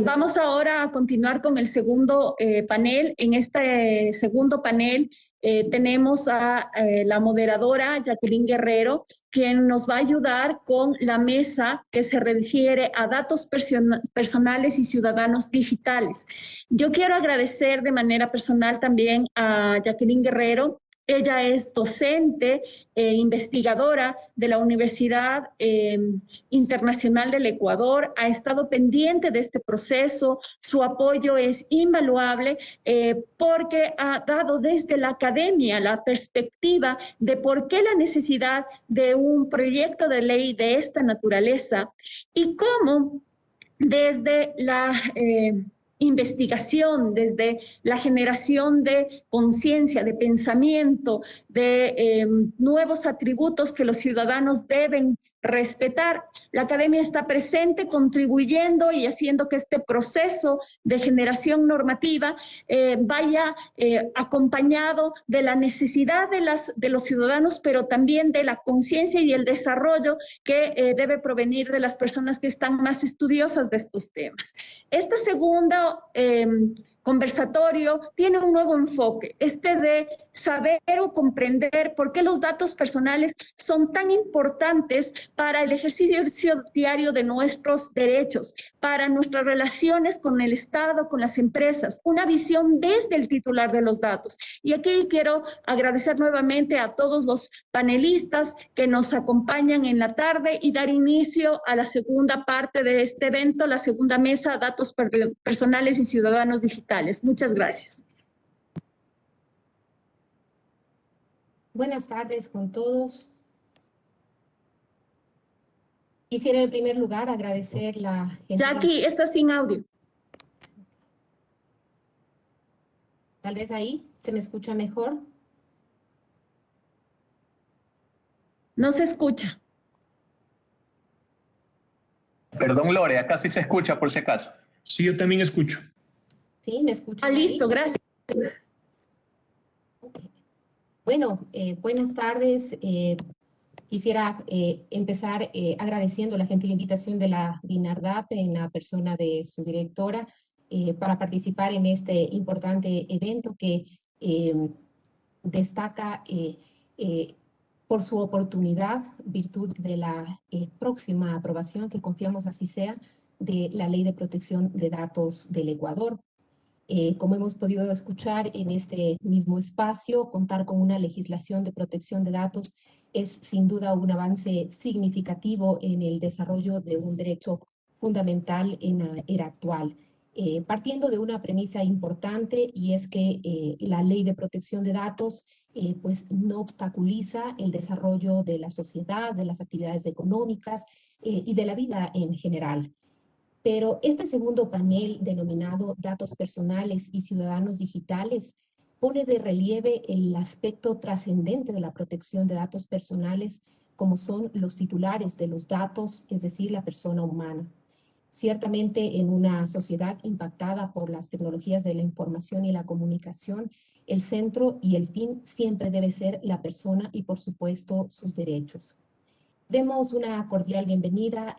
Vamos ahora a continuar con el segundo panel. En este segundo panel tenemos a la moderadora Jacqueline Guerrero, quien nos va a ayudar con la mesa que se refiere a datos personales y ciudadanos digitales. Yo quiero agradecer de manera personal también a Jacqueline Guerrero. Ella es docente investigadora de la Universidad Internacional del Ecuador, ha estado pendiente de este proceso, su apoyo es invaluable porque ha dado desde la academia la perspectiva de por qué la necesidad de un proyecto de ley de esta naturaleza y cómo desde la investigación, desde la generación de conciencia, de pensamiento, de nuevos atributos que los ciudadanos deben respetar. La academia está presente contribuyendo y haciendo que este proceso de generación normativa vaya acompañado de la necesidad de los ciudadanos, pero también de la conciencia y el desarrollo que debe provenir de las personas que están más estudiosas de estos temas. Esta segunda conversatorio tiene un nuevo enfoque, este de saber o comprender por qué los datos personales son tan importantes para el ejercicio diario de nuestros derechos, para nuestras relaciones con el Estado, con las empresas, una visión desde el titular de los datos. Y aquí quiero agradecer nuevamente a todos los panelistas que nos acompañan en la tarde y dar inicio a la segunda parte de este evento, la segunda mesa, datos personales y ciudadanos digitales. Muchas gracias. Buenas tardes con todos. Quisiera en primer lugar agradecer la... Jackie, está sin audio. Tal vez ahí se me escucha mejor. No se escucha. Perdón, Lore, acá sí se escucha por si acaso. Sí, yo también escucho. Sí, me escuchan. Listo, gracias. Okay. Bueno, buenas tardes. Quisiera empezar agradeciendo la gentil invitación de la DINARDAP en la persona de su directora para participar en este importante evento que destaca por su oportunidad, virtud de la próxima aprobación, que confiamos así sea, de la Ley de Protección de Datos del Ecuador. Como hemos podido escuchar en este mismo espacio, contar con una legislación de protección de datos es sin duda un avance significativo en el desarrollo de un derecho fundamental en la era actual. Partiendo de una premisa importante, y es que la Ley de Protección de Datos pues no obstaculiza el desarrollo de la sociedad, de las actividades económicas y de la vida en general. Pero este segundo panel, denominado Datos Personales y Ciudadanos Digitales, pone de relieve el aspecto trascendente de la protección de datos personales, como son los titulares de los datos, es decir, la persona humana. Ciertamente, en una sociedad impactada por las tecnologías de la información y la comunicación, el centro y el fin siempre debe ser la persona y, por supuesto, sus derechos. Demos una cordial bienvenida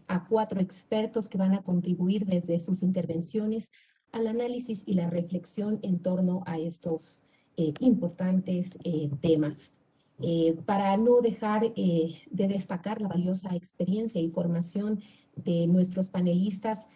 a 4 expertos que van a contribuir desde sus intervenciones al análisis y la reflexión en torno a estos importantes temas. Para no dejar de destacar la valiosa experiencia y formación de nuestros panelistas,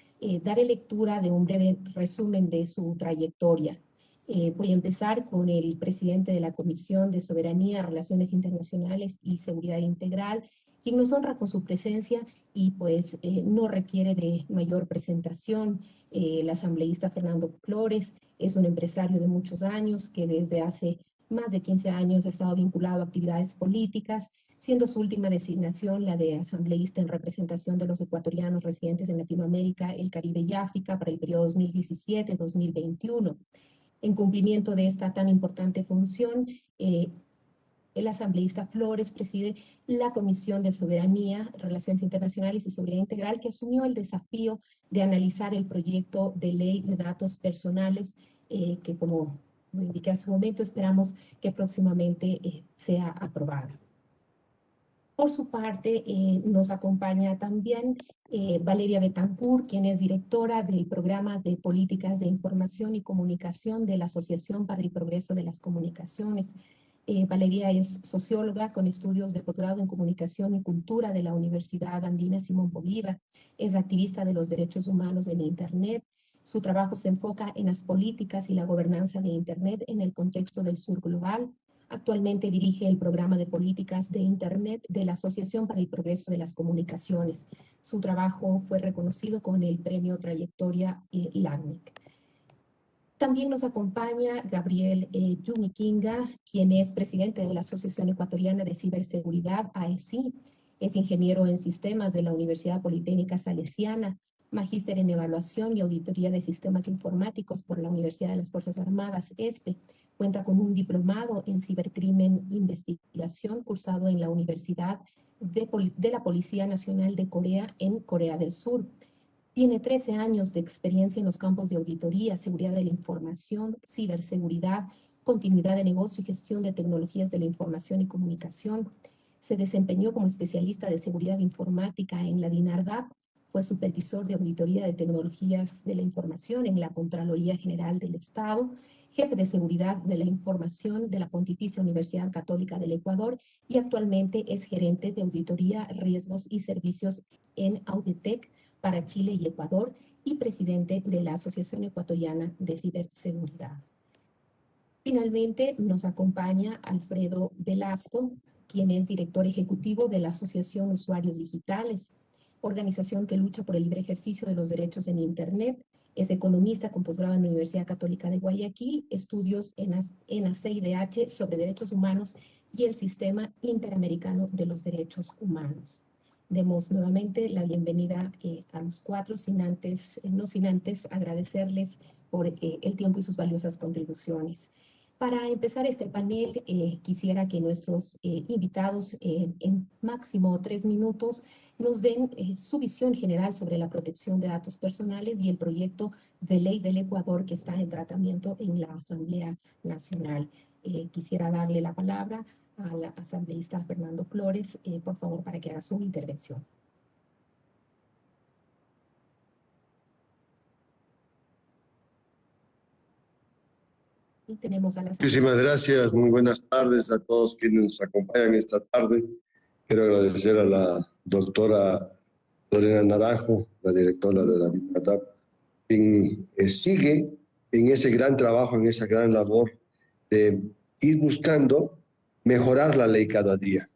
daré lectura de un breve resumen de su trayectoria. Voy a empezar con el presidente de la Comisión de Soberanía, Relaciones Internacionales y Seguridad Integral, quien nos honra con su presencia y pues no requiere de mayor presentación. El asambleísta Fernando Flores es un empresario de muchos años que desde hace más de 15 años ha estado vinculado a actividades políticas, siendo su última designación la de asambleísta en representación de los ecuatorianos residentes en Latinoamérica, el Caribe y África para el periodo 2017-2021. En cumplimiento de esta tan importante función, el asambleísta Flores preside la Comisión de Soberanía, Relaciones Internacionales y Seguridad Integral, que asumió el desafío de analizar el proyecto de ley de datos personales, que como lo indiqué hace un momento, esperamos que próximamente sea aprobada. Por su parte, nos acompaña también Valeria Betancourt, quien es directora del Programa de Políticas de Información y Comunicación de la Asociación para el Progreso de las Comunicaciones. Valeria es socióloga con estudios de posgrado en Comunicación y Cultura de la Universidad Andina Simón Bolívar. Es activista de los derechos humanos en Internet. Su trabajo se enfoca en las políticas y la gobernanza de Internet en el contexto del sur global. Actualmente dirige el programa de políticas de Internet de la Asociación para el Progreso de las Comunicaciones. Su trabajo fue reconocido con el premio Trayectoria LACNIC. También nos acompaña Gabriel Yumikinga, quien es presidente de la Asociación Ecuatoriana de Ciberseguridad, AECI. Es ingeniero en sistemas de la Universidad Politécnica Salesiana, magíster en evaluación y auditoría de sistemas informáticos por la Universidad de las Fuerzas Armadas, ESPE. Cuenta con un diplomado en cibercrimen e investigación cursado en la Universidad de la Policía Nacional de Corea en Corea del Sur. Tiene 13 años de experiencia en los campos de auditoría, seguridad de la información, ciberseguridad, continuidad de negocio y gestión de tecnologías de la información y comunicación. Se desempeñó como especialista de seguridad informática en la DINARDAP, fue supervisor de auditoría de tecnologías de la información en la Contraloría General del Estado, jefe de seguridad de la información de la Pontificia Universidad Católica del Ecuador y actualmente es gerente de auditoría, riesgos y servicios en Auditec para Chile y Ecuador y presidente de la Asociación Ecuatoriana de Ciberseguridad. Finalmente nos acompaña Alfredo Velasco, quien es director ejecutivo de la Asociación Usuarios Digitales, organización que lucha por el libre ejercicio de los derechos en Internet. Es economista con posgrado en la Universidad Católica de Guayaquil, estudios en ACIDH sobre derechos humanos y el sistema interamericano de los derechos humanos. Demos nuevamente la bienvenida a los cuatro, no sin antes agradecerles por el tiempo y sus valiosas contribuciones. Para empezar este panel, quisiera que nuestros invitados en máximo 3 minutos nos den su visión general sobre la protección de datos personales y el proyecto de ley del Ecuador que está en tratamiento en la Asamblea Nacional. Quisiera darle la palabra al asambleísta Fernando Flores, por favor, para que haga su intervención. Y tenemos a la Muchísimas gracias, muy buenas tardes a todos quienes nos acompañan esta tarde. Quiero agradecer a la doctora Lorena Naranjo, la directora de la DINADAP, quien sigue en ese gran trabajo, en esa gran labor de ir buscando mejorar la ley cada día.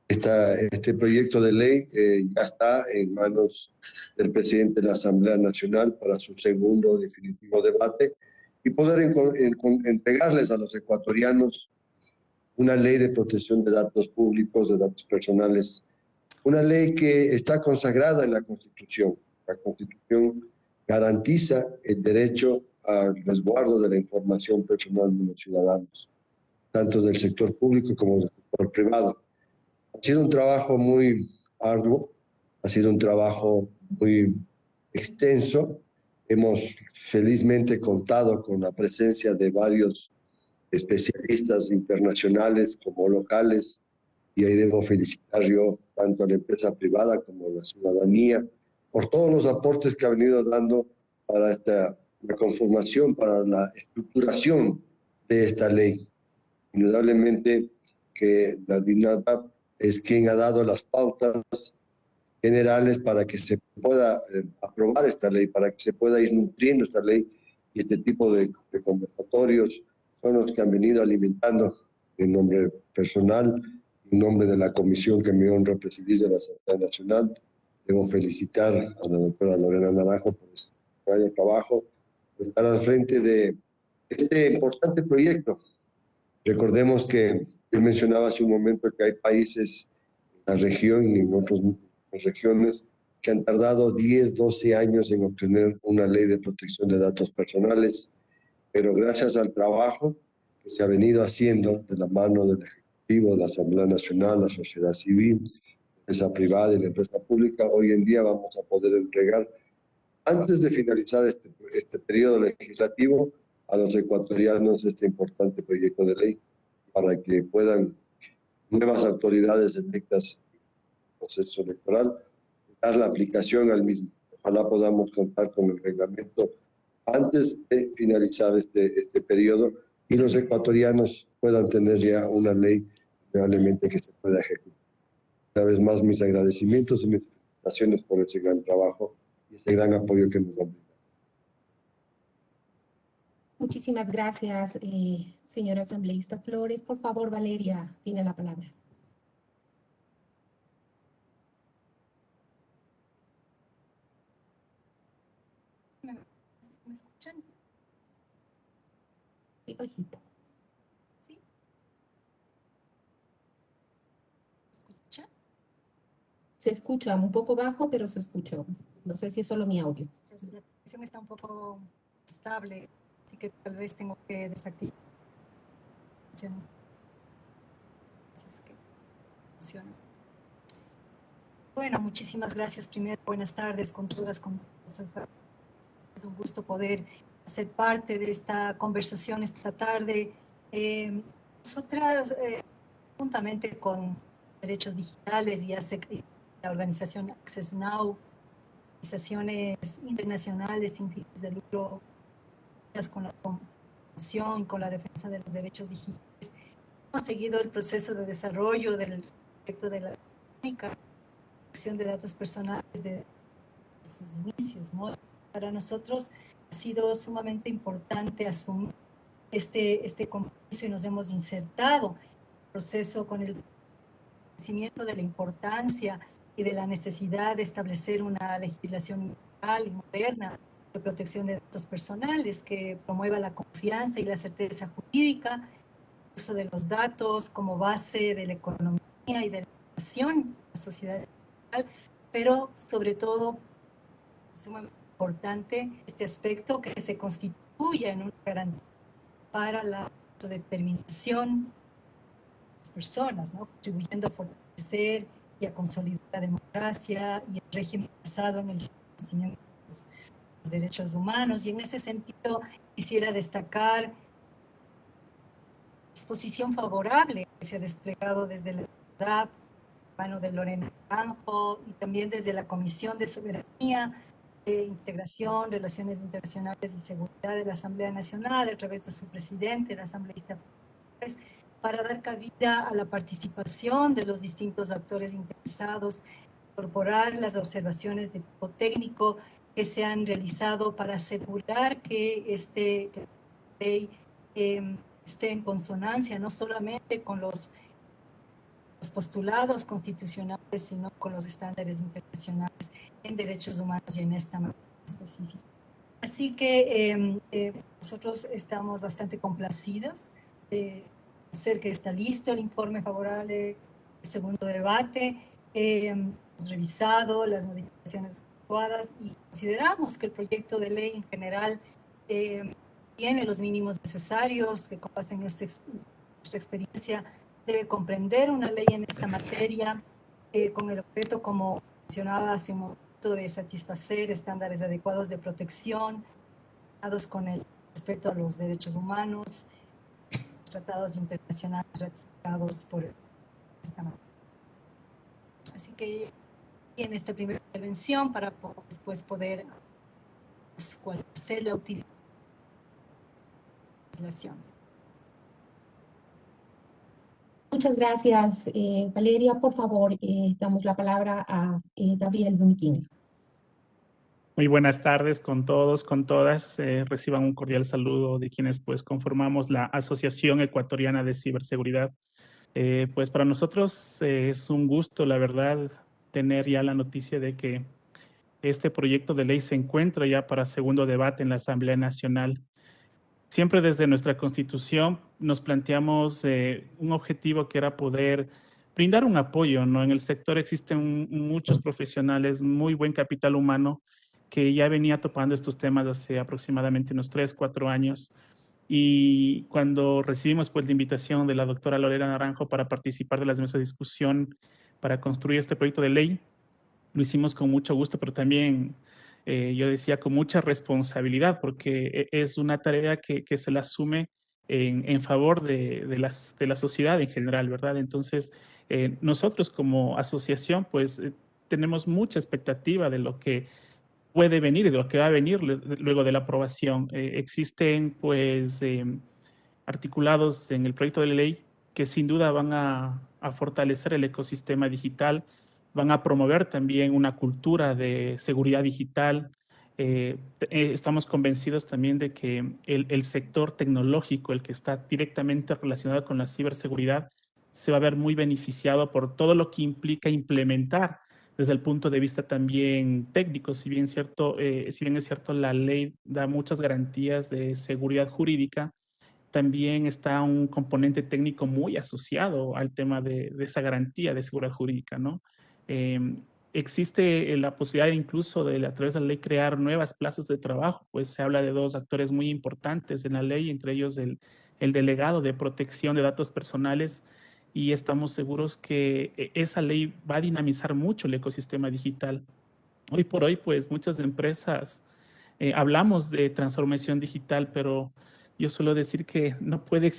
Este proyecto de ley ya está en manos del presidente de la Asamblea Nacional para su segundo definitivo debate y poder entregarles a los ecuatorianos una ley de protección de datos públicos, de datos personales, una ley que está consagrada en la Constitución. La Constitución garantiza el derecho al resguardo de la información personal de los ciudadanos, tanto del sector público como del sector privado. Ha sido un trabajo muy arduo, ha sido un trabajo muy extenso. Hemos felizmente contado con la presencia de varios especialistas internacionales como locales, y ahí debo felicitar yo tanto a la empresa privada como a la ciudadanía por todos los aportes que ha venido dando para la conformación, para la estructuración de esta ley. Indudablemente que la DINADAP es quien ha dado las pautas generales para que se pueda aprobar esta ley, para que se pueda ir nutriendo esta ley, y este tipo de conversatorios son los que han venido alimentando en nombre personal, en nombre de la comisión que me honra presidir de la Asamblea Nacional. Debo felicitar a la doctora Lorena Naranjo por este gran trabajo, por estar al frente de este importante proyecto. Recordemos que él mencionaba hace un momento que hay países en la región y en otras regiones que han tardado 10, 12 años en obtener una ley de protección de datos personales, pero gracias al trabajo que se ha venido haciendo de la mano del Ejecutivo, de la Asamblea Nacional, la sociedad civil, la empresa privada y la empresa pública, hoy en día vamos a poder entregar, antes de finalizar este periodo legislativo, a los ecuatorianos este importante proyecto de ley para que puedan nuevas autoridades electas proceso electoral, dar la aplicación al mismo. Ojalá podamos contar con el reglamento antes de finalizar este periodo y los ecuatorianos puedan tener ya una ley realmente que se pueda ejecutar. Una vez más, mis agradecimientos y mis felicitaciones por ese gran trabajo y ese gran apoyo que nos han brindado. Muchísimas gracias, señora asambleísta Flores. Por favor, Valeria, tiene la palabra. ¿Me escuchan? Sí, ojito. ¿Sí? ¿Me escuchan? Se escucha un poco bajo, pero se escucha. No sé si es solo mi audio. La conexión está un poco estable, así que tal vez tengo que desactivar. Es que funciona. Bueno, muchísimas gracias. Primero, buenas tardes con todas, con todos. Es un gusto poder ser parte de esta conversación esta tarde. Nosotras, juntamente con Derechos Digitales y la organización Access Now, organizaciones internacionales sin fines de lucro, con la promoción y con la defensa de los derechos digitales, hemos seguido el proceso de desarrollo del proyecto de la protección de datos personales desde sus inicios, ¿no? Para nosotros ha sido sumamente importante asumir este compromiso y nos hemos insertado en el proceso con el conocimiento de la importancia y de la necesidad de establecer una legislación integral y moderna de protección de datos personales que promueva la confianza y la certeza jurídica, el uso de los datos como base de la economía y de la innovación en la sociedad digital, pero sobre todo, sumamente importante este aspecto que se constituya en una garantía para la autodeterminación de las personas, ¿no? Contribuyendo a fortalecer y a consolidar la democracia y el régimen basado en el reconocimiento de los derechos humanos. Y en ese sentido quisiera destacar la disposición favorable que se ha desplegado desde la DAP, mano de Lorena Naranjo, y también desde la Comisión de Soberanía, Integración, Relaciones Internacionales y Seguridad de la Asamblea Nacional, a través de su presidente, el asambleísta Flores, para dar cabida a la participación de los distintos actores interesados, incorporar las observaciones de tipo técnico que se han realizado para asegurar que esta ley esté en consonancia no solamente con los postulados constitucionales, sino con los estándares internacionales en derechos humanos y en esta materia específica. Así que nosotros estamos bastante complacidas de conocer que está listo el informe favorable del segundo debate. Hemos revisado las modificaciones adecuadas y consideramos que el proyecto de ley en general tiene los mínimos necesarios que con base en nuestra experiencia debe comprender una ley en esta materia con el objeto, como mencionaba hace un momento, de satisfacer estándares adecuados de protección, con el respeto a los derechos humanos, tratados internacionales ratificados por esta materia. Así que en esta primera intervención, para después poder hacer la utilización de la legislación. Muchas gracias, Valeria. Por favor, damos la palabra a Gabriel Buniquín. Muy buenas tardes con todos, con todas. Reciban un cordial saludo de quienes pues conformamos la Asociación Ecuatoriana de Ciberseguridad. Pues para nosotros es un gusto, la verdad, tener ya la noticia de que este proyecto de ley se encuentra ya para segundo debate en la Asamblea Nacional. Siempre desde nuestra Constitución nos planteamos un objetivo que era poder brindar un apoyo, ¿no? En el sector existen muchos profesionales, muy buen capital humano, que ya venía topando estos temas hace aproximadamente unos 3, 4 años. Y cuando recibimos pues la invitación de la doctora Lorena Naranjo para participar de las mesas de discusión para construir este proyecto de ley, lo hicimos con mucho gusto, pero también yo decía con mucha responsabilidad, porque es una tarea que se la asume en favor de la sociedad en general, ¿verdad? Entonces, nosotros como asociación, pues, tenemos mucha expectativa de lo que puede venir y de lo que va a venir luego de la aprobación. Existen, pues, articulados en el proyecto de ley que sin duda van a fortalecer el ecosistema digital, van a promover también una cultura de seguridad digital. Estamos convencidos también de que el sector tecnológico, el que está directamente relacionado con la ciberseguridad, se va a ver muy beneficiado por todo lo que implica implementar desde el punto de vista también técnico. Si bien es cierto, la ley da muchas garantías de seguridad jurídica, también está un componente técnico muy asociado al tema de esa garantía de seguridad jurídica, ¿no? Existe la posibilidad incluso de, a través de la ley, crear nuevas plazas de trabajo, pues se habla de dos actores muy importantes en la ley, entre ellos el delegado de protección de datos personales, y estamos seguros que esa ley va a dinamizar mucho el ecosistema digital. Hoy por hoy, pues muchas empresas hablamos de transformación digital, pero yo suelo decir que no puede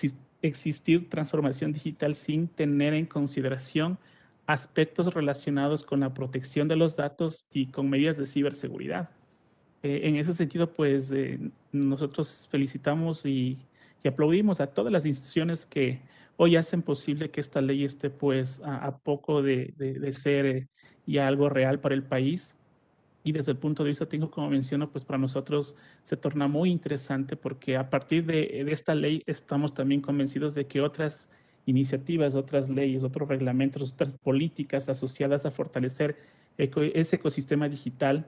existir transformación digital sin tener en consideración aspectos relacionados con la protección de los datos y con medidas de ciberseguridad. En ese sentido, pues nosotros felicitamos y aplaudimos a todas las instituciones que hoy hacen posible que esta ley esté pues a poco de ser ya algo real para el país. Y desde el punto de vista técnico, como menciono, pues para nosotros se torna muy interesante porque a partir de esta ley estamos también convencidos de que otras iniciativas, otras leyes, otros reglamentos, otras políticas asociadas a fortalecer ese ecosistema digital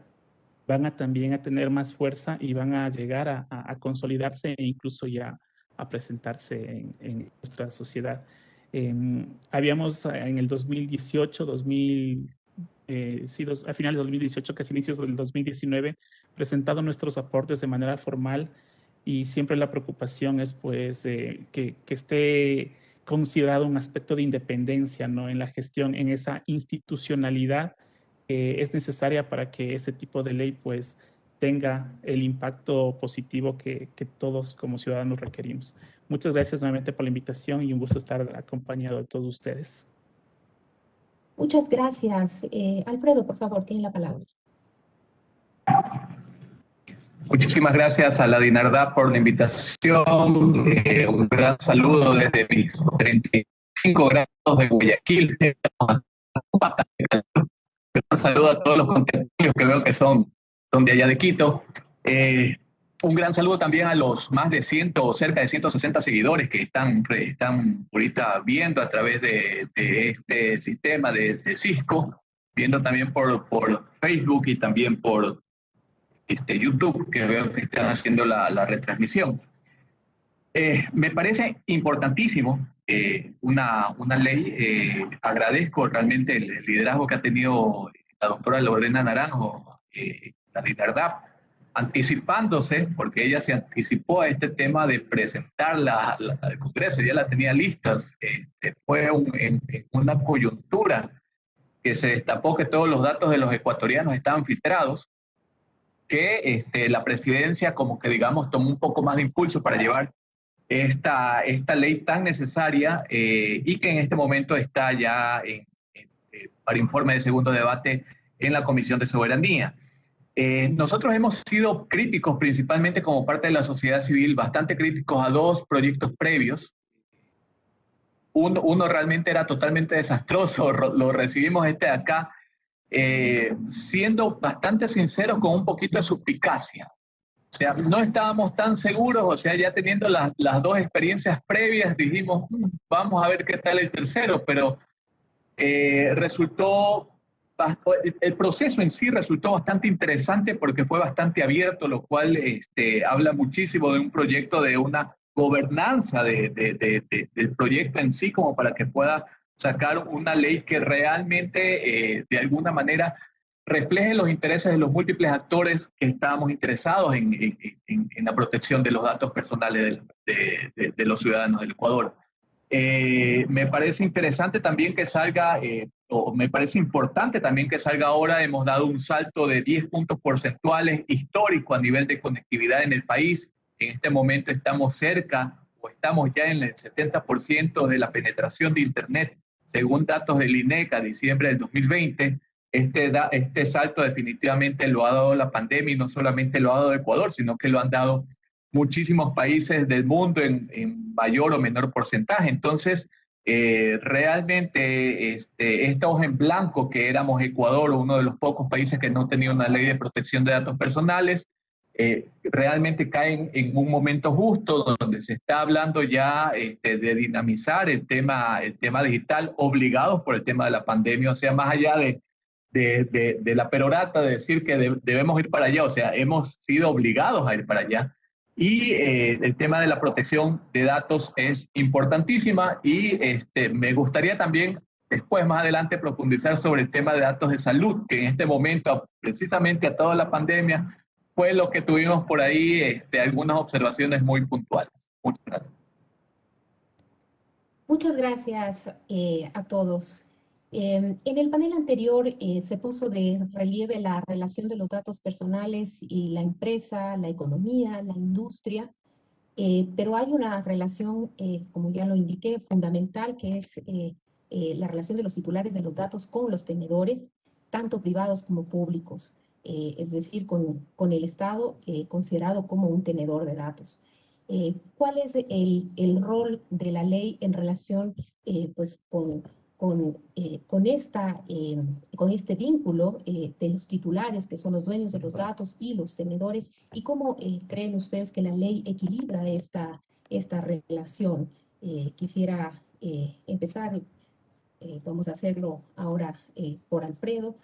van a también a tener más fuerza y van a llegar a consolidarse e incluso ya a presentarse en nuestra sociedad. Habíamos en el 2018, a finales de 2018, casi inicios del 2019, presentado nuestros aportes de manera formal, y siempre la preocupación es pues que esté considerado un aspecto de independencia, ¿no?, en la gestión, en esa institucionalidad que es necesaria para que ese tipo de ley pues tenga el impacto positivo que todos como ciudadanos requerimos. Muchas gracias nuevamente por la invitación y un gusto estar acompañado de todos ustedes. Muchas gracias. Alfredo, por favor, tiene la palabra. Muchísimas gracias a la DINARDAP por la invitación. Un gran saludo desde mis 35 grados de Guayaquil. Un saludo a todos los contertulios que veo que son de allá de Quito. Un gran saludo también a los más de 100 o cerca de 160 seguidores que están ahorita viendo a través de este sistema de Cisco, viendo también por Facebook y también por YouTube, que veo que están haciendo la retransmisión. Me parece importantísimo una ley. Agradezco realmente el liderazgo que ha tenido la doctora Lorena Naranjo, la DINARDAP, anticipándose, porque ella se anticipó a este tema de presentarla al Congreso, ya la tenía listas. Fue en una coyuntura que se destapó que todos los datos de los ecuatorianos estaban filtrados, que la presidencia como que digamos tomó un poco más de impulso para llevar esta ley tan necesaria y que en este momento está ya para informe de segundo debate en la Comisión de Soberanía. Nosotros hemos sido críticos, principalmente como parte de la sociedad civil, bastante críticos a dos proyectos previos. Uno realmente era totalmente desastroso, lo recibimos de acá, siendo bastante sinceros, con un poquito de suspicacia. O sea, no estábamos tan seguros, o sea, ya teniendo las dos experiencias previas, dijimos, vamos a ver qué tal el tercero, pero el proceso en sí resultó bastante interesante porque fue bastante abierto, lo cual habla muchísimo de un proyecto, de una gobernanza del proyecto en sí, como para que pueda sacar una ley que realmente de alguna manera refleje los intereses de los múltiples actores que estábamos interesados en la protección de los datos personales de los ciudadanos del Ecuador. Me parece interesante también que salga, o me parece importante también que salga ahora. Hemos dado un salto de 10 puntos porcentuales histórico a nivel de conectividad en el país. En este momento estamos cerca o estamos ya en el 70% de la penetración de Internet, según datos del INEC a diciembre del 2020. Este salto definitivamente lo ha dado la pandemia, y no solamente lo ha dado Ecuador, sino que lo han dado muchísimos países del mundo en mayor o menor porcentaje. Entonces, realmente esta hoja en blanco que éramos Ecuador, uno de los pocos países que no tenía una ley de protección de datos personales, realmente caen en un momento justo donde se está hablando ya de dinamizar el tema digital, obligados por el tema de la pandemia. O sea, más allá de la perorata de decir que debemos ir para allá, o sea, hemos sido obligados a ir para allá. Y el tema de la protección de datos es importantísima, y me gustaría también después, más adelante, profundizar sobre el tema de datos de salud, que en este momento, precisamente a toda la pandemia, fue lo que tuvimos por ahí, algunas observaciones muy puntuales. Muchas gracias. Muchas gracias a todos. En el panel anterior se puso de relieve la relación de los datos personales y la empresa, la economía, la industria, pero hay una relación, como ya lo indiqué, fundamental, que es la relación de los titulares de los datos con los tenedores, tanto privados como públicos, es decir, con el Estado considerado como un tenedor de datos. ¿Cuál es el rol de la ley en relación pues con este vínculo de los titulares, que son los dueños de los datos, y los tenedores? ¿Y cómo creen ustedes que la ley equilibra esta relación? Quisiera empezar, vamos a hacerlo ahora por Alfredo,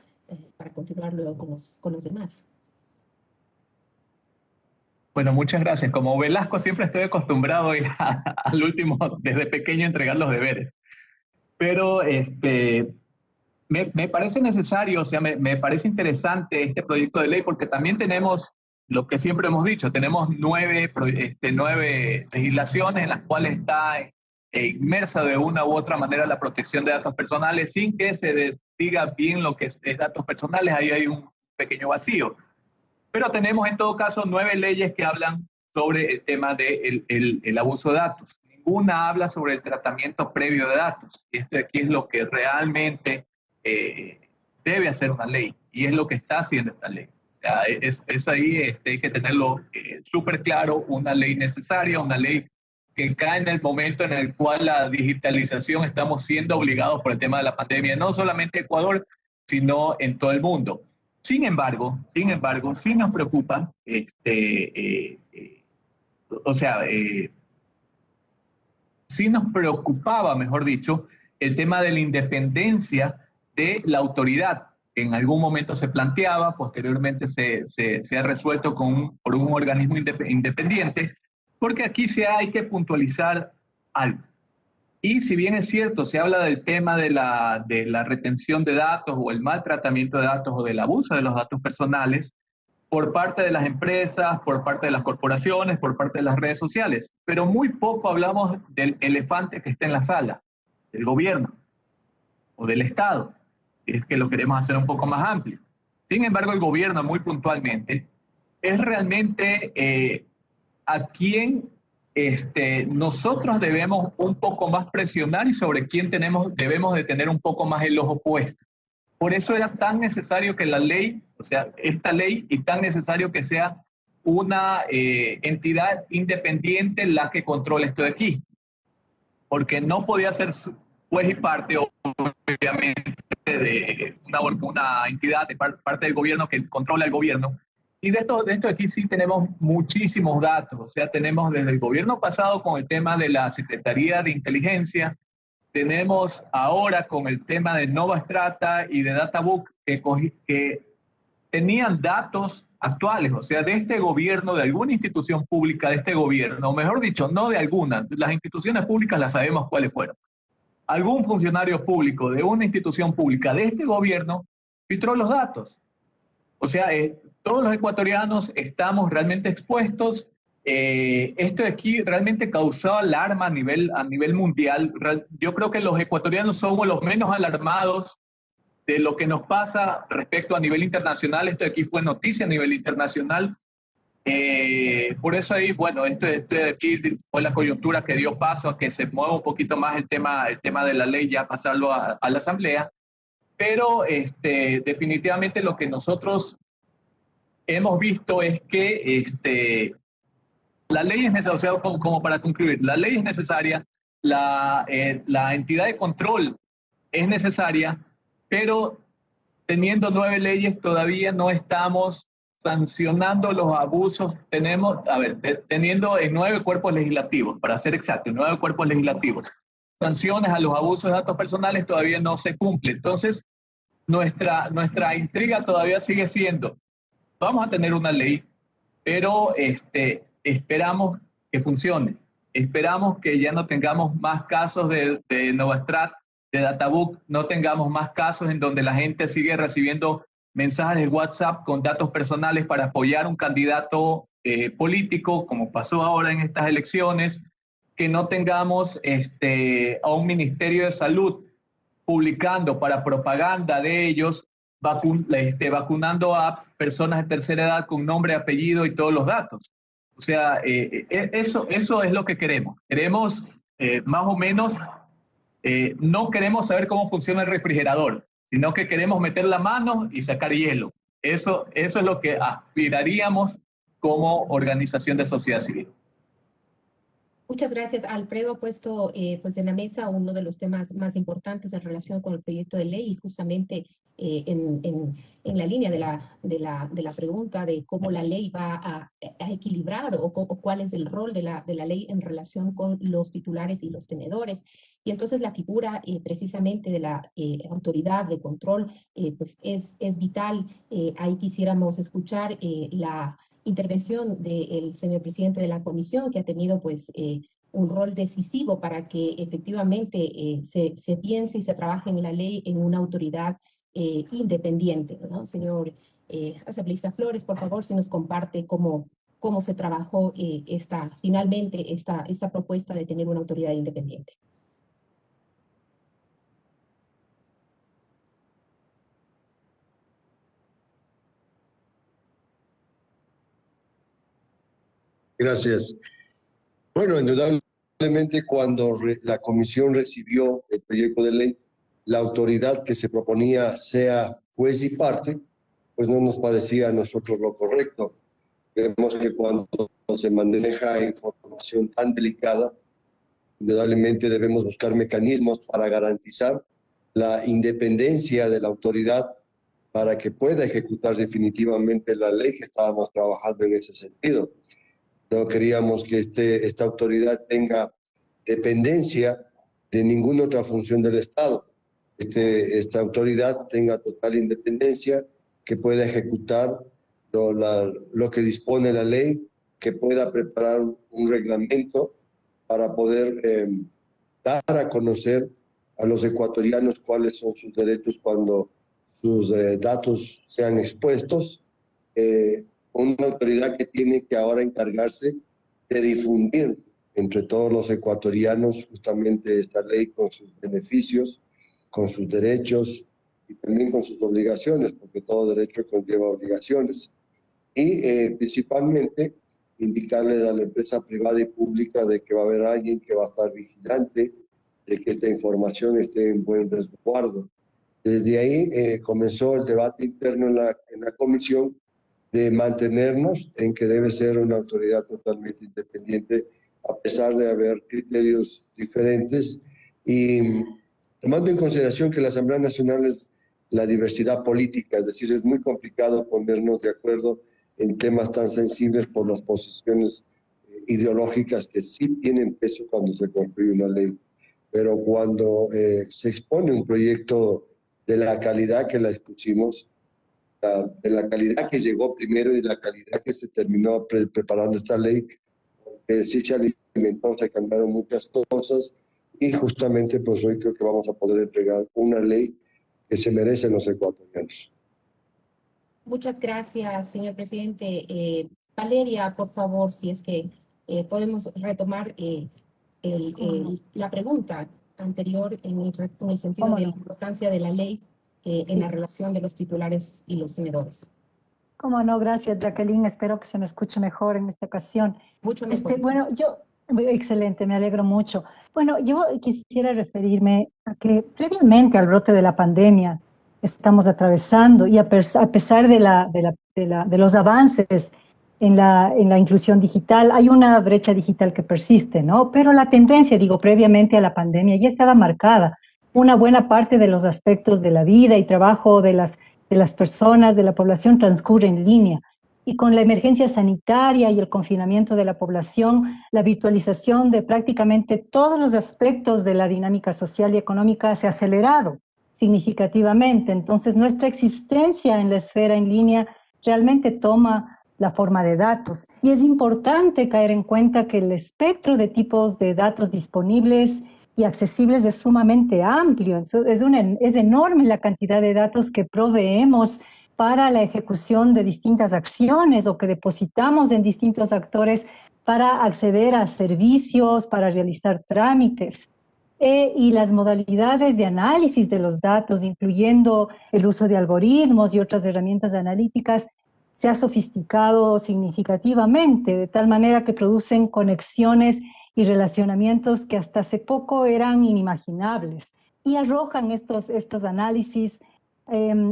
para continuar luego con los demás. Bueno, muchas gracias. Como Velasco, siempre estoy acostumbrado a ir al último, desde pequeño, a entregar los deberes. Pero me parece necesario, o sea, me parece interesante este proyecto de ley, porque también tenemos lo que siempre hemos dicho, tenemos nueve legislaciones en las cuales está inmersa de una u otra manera la protección de datos personales, sin que se diga bien lo que es datos personales. Ahí hay un pequeño vacío. Pero tenemos en todo caso 9 leyes que hablan sobre el tema del abuso de datos. Ninguna habla sobre el tratamiento previo de datos. Y esto aquí es lo que realmente debe hacer una ley, y es lo que está haciendo esta ley. O sea, es ahí, hay que tenerlo súper claro, una ley necesaria, una ley que cae en el momento en el cual la digitalización estamos siendo obligados por el tema de la pandemia, no solamente en Ecuador, sino en todo el mundo. Sin embargo, sí nos preocupa, sí nos preocupaba, mejor dicho, el tema de la independencia de la autoridad. En algún momento se planteaba, posteriormente se ha resuelto por un organismo independiente, porque aquí hay que puntualizar algo. Y si bien es cierto, se habla del tema de la retención de datos, o el maltratamiento de datos, o del abuso de los datos personales por parte de las empresas, por parte de las corporaciones, por parte de las redes sociales, pero muy poco hablamos del elefante que está en la sala, del gobierno o del Estado, si es que lo queremos hacer un poco más amplio. Sin embargo, el gobierno, muy puntualmente, es realmente a quien nosotros debemos un poco más presionar, y sobre quien debemos de tener un poco más el ojo puesto. Por eso era tan necesario que la ley, o sea, esta ley, y tan necesario que sea una entidad independiente la que controle esto de aquí. Porque no podía ser juez y parte, obviamente, de una entidad de parte del gobierno que controla el gobierno. Y de esto de aquí sí tenemos muchísimos datos. O sea, tenemos desde el gobierno pasado con el tema de la Secretaría de Inteligencia, tenemos ahora con el tema de Nova Strata y de Databook, que tenían datos actuales, o sea, de este gobierno, de alguna institución pública de este gobierno, o mejor dicho, no de alguna, las instituciones públicas las sabemos cuáles fueron. Algún funcionario público de una institución pública de este gobierno filtró los datos. O sea, todos los ecuatorianos estamos realmente expuestos. Esto de aquí realmente causó alarma a nivel mundial. Yo creo que los ecuatorianos somos los menos alarmados de lo que nos pasa respecto a nivel internacional. Esto de aquí fue noticia a nivel internacional. Por eso ahí, bueno, esto aquí fue la coyuntura que dio paso a que se mueva un poquito más el tema de la ley, ya pasarlo a la Asamblea. Pero definitivamente lo que nosotros hemos visto es que la ley es necesaria, o sea, como para concluir, la ley es necesaria, la entidad de control es necesaria, pero teniendo 9 leyes todavía no estamos sancionando los abusos. Tenemos, a ver, teniendo en 9 cuerpos legislativos, para ser exacto, 9 cuerpos legislativos, sanciones a los abusos de datos personales todavía no se cumple. Entonces, nuestra intriga todavía sigue siendo, vamos a tener una ley, pero esperamos que funcione. Esperamos que ya no tengamos más casos de Novastrat, de Databook, no tengamos más casos en donde la gente sigue recibiendo mensajes de WhatsApp con datos personales para apoyar un candidato político, como pasó ahora en estas elecciones, que no tengamos a un Ministerio de Salud publicando para propaganda de ellos, vacunando a personas de tercera edad con nombre, apellido y todos los datos. O sea, eso es lo que queremos. Queremos más o menos, no queremos saber cómo funciona el refrigerador, sino que queremos meter la mano y sacar hielo. Eso es lo que aspiraríamos como organización de sociedad civil. Muchas gracias. Alfredo ha puesto pues en la mesa uno de los temas más importantes en relación con el proyecto de ley y justamente en la línea de la pregunta de cómo la ley va a equilibrar o cuál es el rol de la ley en relación con los titulares y los tenedores. Y entonces la figura precisamente de la autoridad de control pues es vital. Ahí quisiéramos escuchar la intervención del señor presidente de la comisión, que ha tenido pues un rol decisivo para que efectivamente se piense y se trabaje en la ley en una autoridad independiente, ¿no? Señor asambleísta Flores, por favor, si nos comparte cómo se trabajó finalmente esta propuesta de tener una autoridad independiente. Gracias. Bueno, indudablemente cuando la comisión recibió el proyecto de ley, la autoridad que se proponía sea juez y parte, pues no nos parecía a nosotros lo correcto. Creemos que cuando se maneja información tan delicada, indudablemente debemos buscar mecanismos para garantizar la independencia de la autoridad para que pueda ejecutar definitivamente la ley, que estábamos trabajando en ese sentido. No queríamos que esta autoridad tenga dependencia de ninguna otra función del Estado. Esta autoridad tenga total independencia, que pueda ejecutar lo que dispone la ley, que pueda preparar un reglamento para poder dar a conocer a los ecuatorianos cuáles son sus derechos cuando sus datos sean expuestos. Una autoridad que tiene que ahora encargarse de difundir entre todos los ecuatorianos justamente esta ley con sus beneficios, con sus derechos y también con sus obligaciones, porque todo derecho conlleva obligaciones. Y principalmente indicarle a la empresa privada y pública de que va a haber alguien que va a estar vigilante, de que esta información esté en buen resguardo. Desde ahí comenzó el debate interno en la comisión de mantenernos en que debe ser una autoridad totalmente independiente, a pesar de haber criterios diferentes, y tomando en consideración que la Asamblea Nacional es la diversidad política, es decir, es muy complicado ponernos de acuerdo en temas tan sensibles por las posiciones ideológicas que sí tienen peso cuando se construye una ley. Pero cuando se expone un proyecto de la calidad que la expusimos, de la calidad que llegó primero y la calidad que se terminó preparando esta ley, sí se alimentó, se cambiaron muchas cosas y justamente pues hoy creo que vamos a poder entregar una ley que se merecen los ecuatorianos. Muchas gracias, señor presidente. Valeria, por favor, si es que podemos retomar la pregunta anterior en el sentido de la importancia de la ley en la relación de los titulares y los tenedores. Cómo no, gracias, Jacqueline. Espero que se me escuche mejor en esta ocasión. Mucho mejor. Bueno, excelente, me alegro mucho. Bueno, yo quisiera referirme a que previamente al brote de la pandemia estamos atravesando, y a pesar de los avances en la inclusión digital, hay una brecha digital que persiste, ¿no? Pero la tendencia, digo, previamente a la pandemia ya estaba marcada. Una buena parte de los aspectos de la vida y trabajo de las personas, de la población, transcurre en línea. Y con la emergencia sanitaria y el confinamiento de la población, la virtualización de prácticamente todos los aspectos de la dinámica social y económica se ha acelerado significativamente. Entonces, nuestra existencia en la esfera en línea realmente toma la forma de datos. Y es importante caer en cuenta que el espectro de tipos de datos disponibles y accesibles es sumamente amplio. Es enorme la cantidad de datos que proveemos para la ejecución de distintas acciones o que depositamos en distintos actores para acceder a servicios, para realizar trámites. Y las modalidades de análisis de los datos, incluyendo el uso de algoritmos y otras herramientas analíticas, se ha sofisticado significativamente, de tal manera que producen conexiones y relacionamientos que hasta hace poco eran inimaginables, y arrojan estos análisis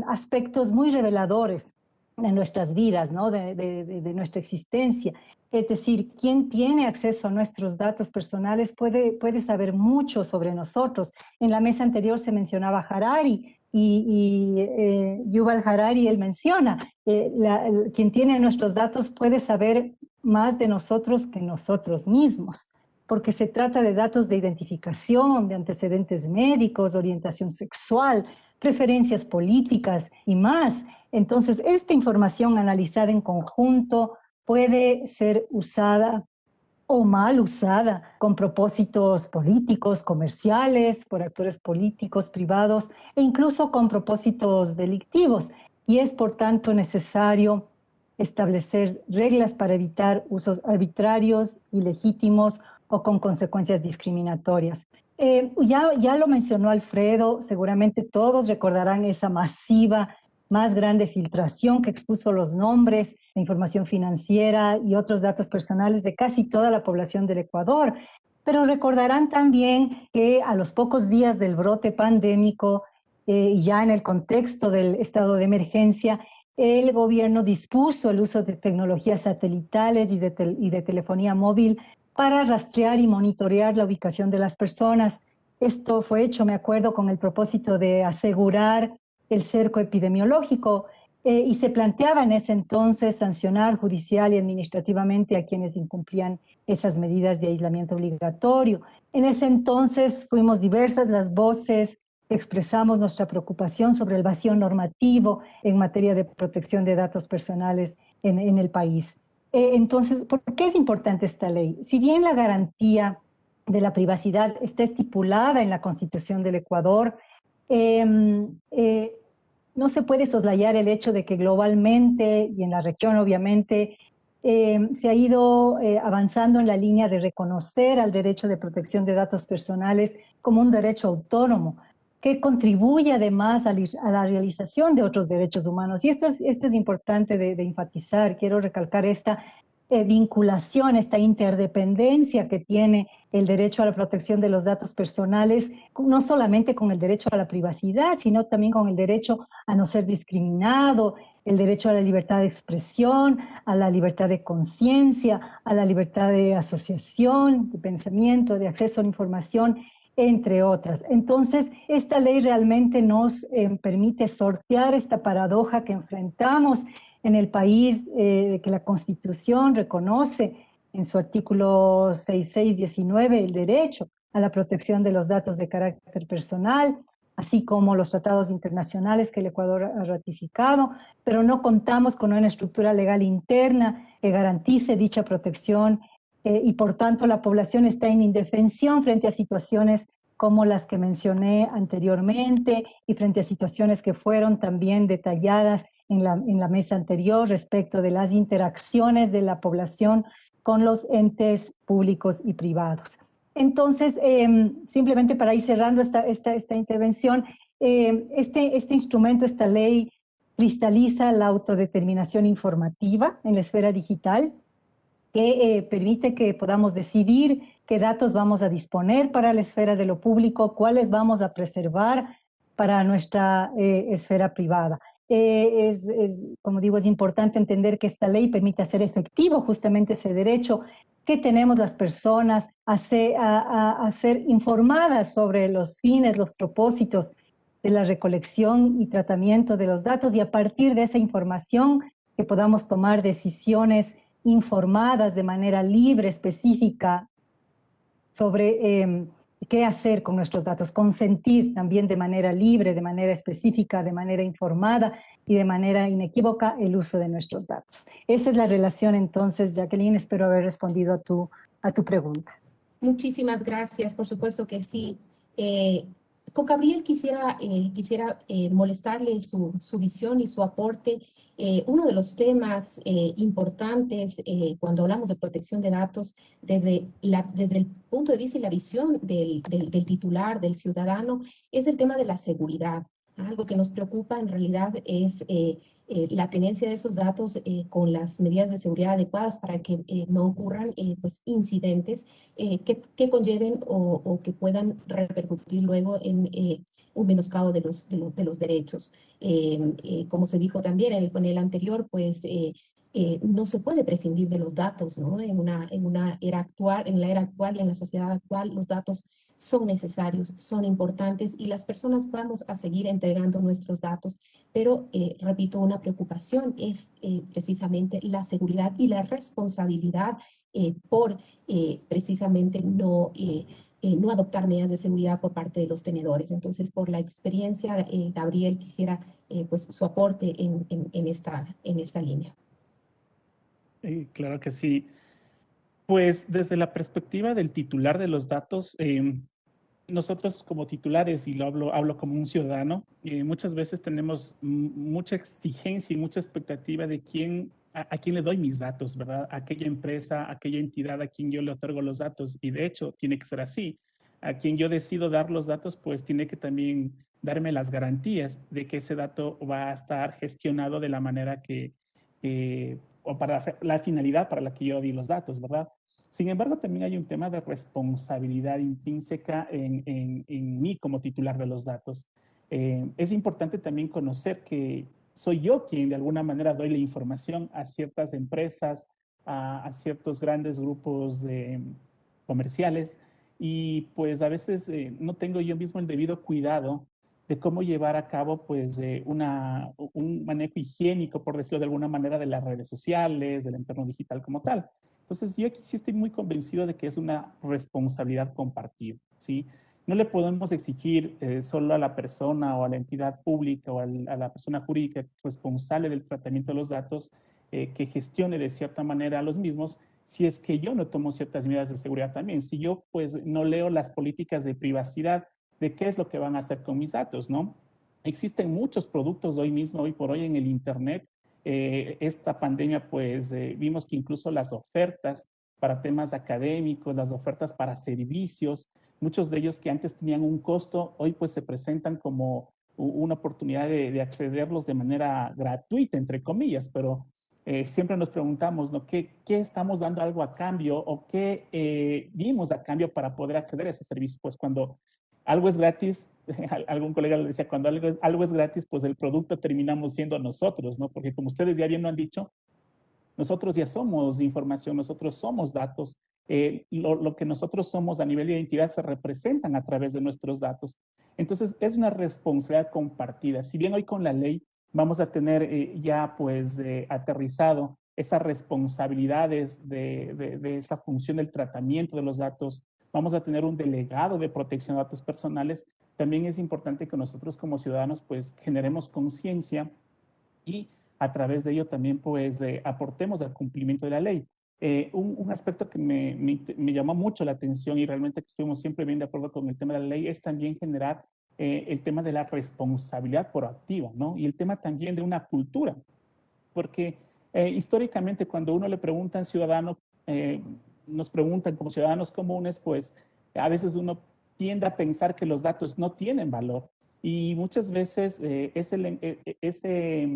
aspectos muy reveladores de nuestras vidas, ¿no? de nuestra existencia. Es decir, quien tiene acceso a nuestros datos personales puede saber mucho sobre nosotros. En la mesa anterior se mencionaba Harari, y Yuval Harari, él menciona, quien tiene nuestros datos puede saber más de nosotros que nosotros mismos, porque se trata de datos de identificación, de antecedentes médicos, orientación sexual, preferencias políticas y más. Entonces, esta información analizada en conjunto puede ser usada o mal usada con propósitos políticos, comerciales, por actores políticos, privados, e incluso con propósitos delictivos. Y es, por tanto, necesario establecer reglas para evitar usos arbitrarios, ilegítimos o con consecuencias discriminatorias. Ya lo mencionó Alfredo, seguramente todos recordarán esa masiva, más grande filtración que expuso los nombres, la información financiera y otros datos personales de casi toda la población del Ecuador. Pero recordarán también que a los pocos días del brote pandémico, ya en el contexto del estado de emergencia, el gobierno dispuso el uso de tecnologías satelitales y de telefonía móvil para rastrear y monitorear la ubicación de las personas. Esto fue hecho, me acuerdo, con el propósito de asegurar el cerco epidemiológico, y se planteaba en ese entonces sancionar judicial y administrativamente a quienes incumplían esas medidas de aislamiento obligatorio. En ese entonces fuimos diversas las voces que expresamos nuestra preocupación sobre el vacío normativo en materia de protección de datos personales en el país. Entonces, ¿por qué es importante esta ley? Si bien la garantía de la privacidad está estipulada en la Constitución del Ecuador, no se puede soslayar el hecho de que globalmente y en la región, obviamente, se ha ido avanzando en la línea de reconocer al derecho de protección de datos personales como un derecho autónomo que contribuye además a la realización de otros derechos humanos. Y esto es importante de enfatizar. Quiero recalcar esta vinculación, esta interdependencia que tiene el derecho a la protección de los datos personales, no solamente con el derecho a la privacidad, sino también con el derecho a no ser discriminado, el derecho a la libertad de expresión, a la libertad de conciencia, a la libertad de asociación, de pensamiento, de acceso a la información, entre otras. Entonces, esta ley realmente nos permite sortear esta paradoja que enfrentamos en el país, que la Constitución reconoce en su artículo 6619 el derecho a la protección de los datos de carácter personal, así como los tratados internacionales que el Ecuador ha ratificado, pero no contamos con una estructura legal interna que garantice dicha protección, y por tanto la población está en indefensión frente a situaciones como las que mencioné anteriormente y frente a situaciones que fueron también detalladas en la mesa anterior respecto de las interacciones de la población con los entes públicos y privados. Entonces, simplemente para ir cerrando esta intervención, este instrumento, esta ley, cristaliza la autodeterminación informativa en la esfera digital, que permite que podamos decidir qué datos vamos a disponer para la esfera de lo público, cuáles vamos a preservar para nuestra esfera privada. Como digo, es importante entender que esta ley permite hacer efectivo justamente ese derecho que tenemos las personas a ser informadas sobre los fines, los propósitos de la recolección y tratamiento de los datos, y a partir de esa información que podamos tomar decisiones informadas de manera libre, específica, sobre qué hacer con nuestros datos, consentir también de manera libre, de manera específica, de manera informada y de manera inequívoca el uso de nuestros datos. Esa es la relación entonces, Jacqueline, espero haber respondido a tu pregunta. Muchísimas gracias, por supuesto que sí. Con Gabriel quisiera molestarle su visión y su aporte. Uno de los temas importantes cuando hablamos de protección de datos desde el punto de vista y la visión del titular, del ciudadano, es el tema de la seguridad. Algo que nos preocupa en realidad es la tenencia de esos datos con las medidas de seguridad adecuadas para que no ocurran pues, incidentes que conlleven o que puedan repercutir luego en un menoscabo de los derechos. Como se dijo también en el panel anterior, pues no se puede prescindir de los datos, ¿no? En la era actual y en la sociedad actual, los datos son necesarios, son importantes y las personas vamos a seguir entregando nuestros datos. Pero, repito, una preocupación es precisamente la seguridad y la responsabilidad por precisamente no adoptar medidas de seguridad por parte de los tenedores. Entonces, por la experiencia, Gabriel, quisiera pues, su aporte en esta línea. Claro que sí. Pues desde la perspectiva del titular de los datos, nosotros como titulares, y lo hablo como un ciudadano, muchas veces tenemos mucha exigencia y mucha expectativa de a quién le doy mis datos, ¿verdad? A aquella empresa, a aquella entidad a quien yo le otorgo los datos. Y de hecho, tiene que ser así. A quien yo decido dar los datos, pues tiene que también darme las garantías de que ese dato va a estar gestionado de la manera o para la finalidad para la que yo di los datos, ¿verdad? Sin embargo, también hay un tema de responsabilidad intrínseca en mí como titular de los datos. Es importante también conocer que soy yo quien de alguna manera doy la información a ciertas empresas, a ciertos grandes grupos comerciales, y pues a veces no tengo yo mismo el debido cuidado de cómo llevar a cabo pues un manejo higiénico, por decirlo de alguna manera, de las redes sociales, del entorno digital como tal. Entonces, yo aquí sí estoy muy convencido de que es una responsabilidad compartida, ¿sí? No le podemos exigir solo a la persona o a la entidad pública o a la persona jurídica responsable del tratamiento de los datos que gestione de cierta manera a los mismos, si es que yo no tomo ciertas medidas de seguridad también. Si yo pues no leo las políticas de privacidad de qué es lo que van a hacer con mis datos, ¿no? Existen muchos productos hoy por hoy en el Internet. Esta pandemia, pues vimos que incluso las ofertas para temas académicos, las ofertas para servicios, muchos de ellos que antes tenían un costo, hoy pues se presentan como una oportunidad de accederlos de manera gratuita, entre comillas, pero siempre nos preguntamos, ¿no? ¿Qué estamos dando algo a cambio o qué dimos a cambio para poder acceder a ese servicio? Pues cuando algo es gratis, algún colega le decía, cuando algo es gratis, pues el producto terminamos siendo nosotros, ¿no? Porque como ustedes ya bien lo han dicho, nosotros ya somos información, nosotros somos datos. Lo que nosotros somos a nivel de identidad se representan a través de nuestros datos. Entonces, es una responsabilidad compartida. Si bien hoy con la ley vamos a tener ya pues aterrizado esas responsabilidades de esa función del tratamiento de los datos, vamos a tener un delegado de protección de datos personales, también es importante que nosotros como ciudadanos pues generemos conciencia y a través de ello también pues aportemos al cumplimiento de la ley. Un aspecto que me llamó mucho la atención y realmente que estuvimos siempre bien de acuerdo con el tema de la ley es también generar el tema de la responsabilidad proactiva, ¿no? Y el tema también de una cultura, porque históricamente cuando uno le pregunta al ciudadano, nos preguntan como ciudadanos comunes, pues a veces uno tiende a pensar que los datos no tienen valor. Y muchas veces ese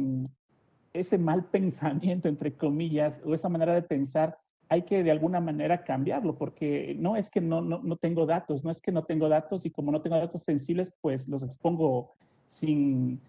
mal pensamiento, entre comillas, o esa manera de pensar, hay que de alguna manera cambiarlo, porque no es que no tengo datos, no es que no tengo datos y como no tengo datos sensibles, pues los expongo sin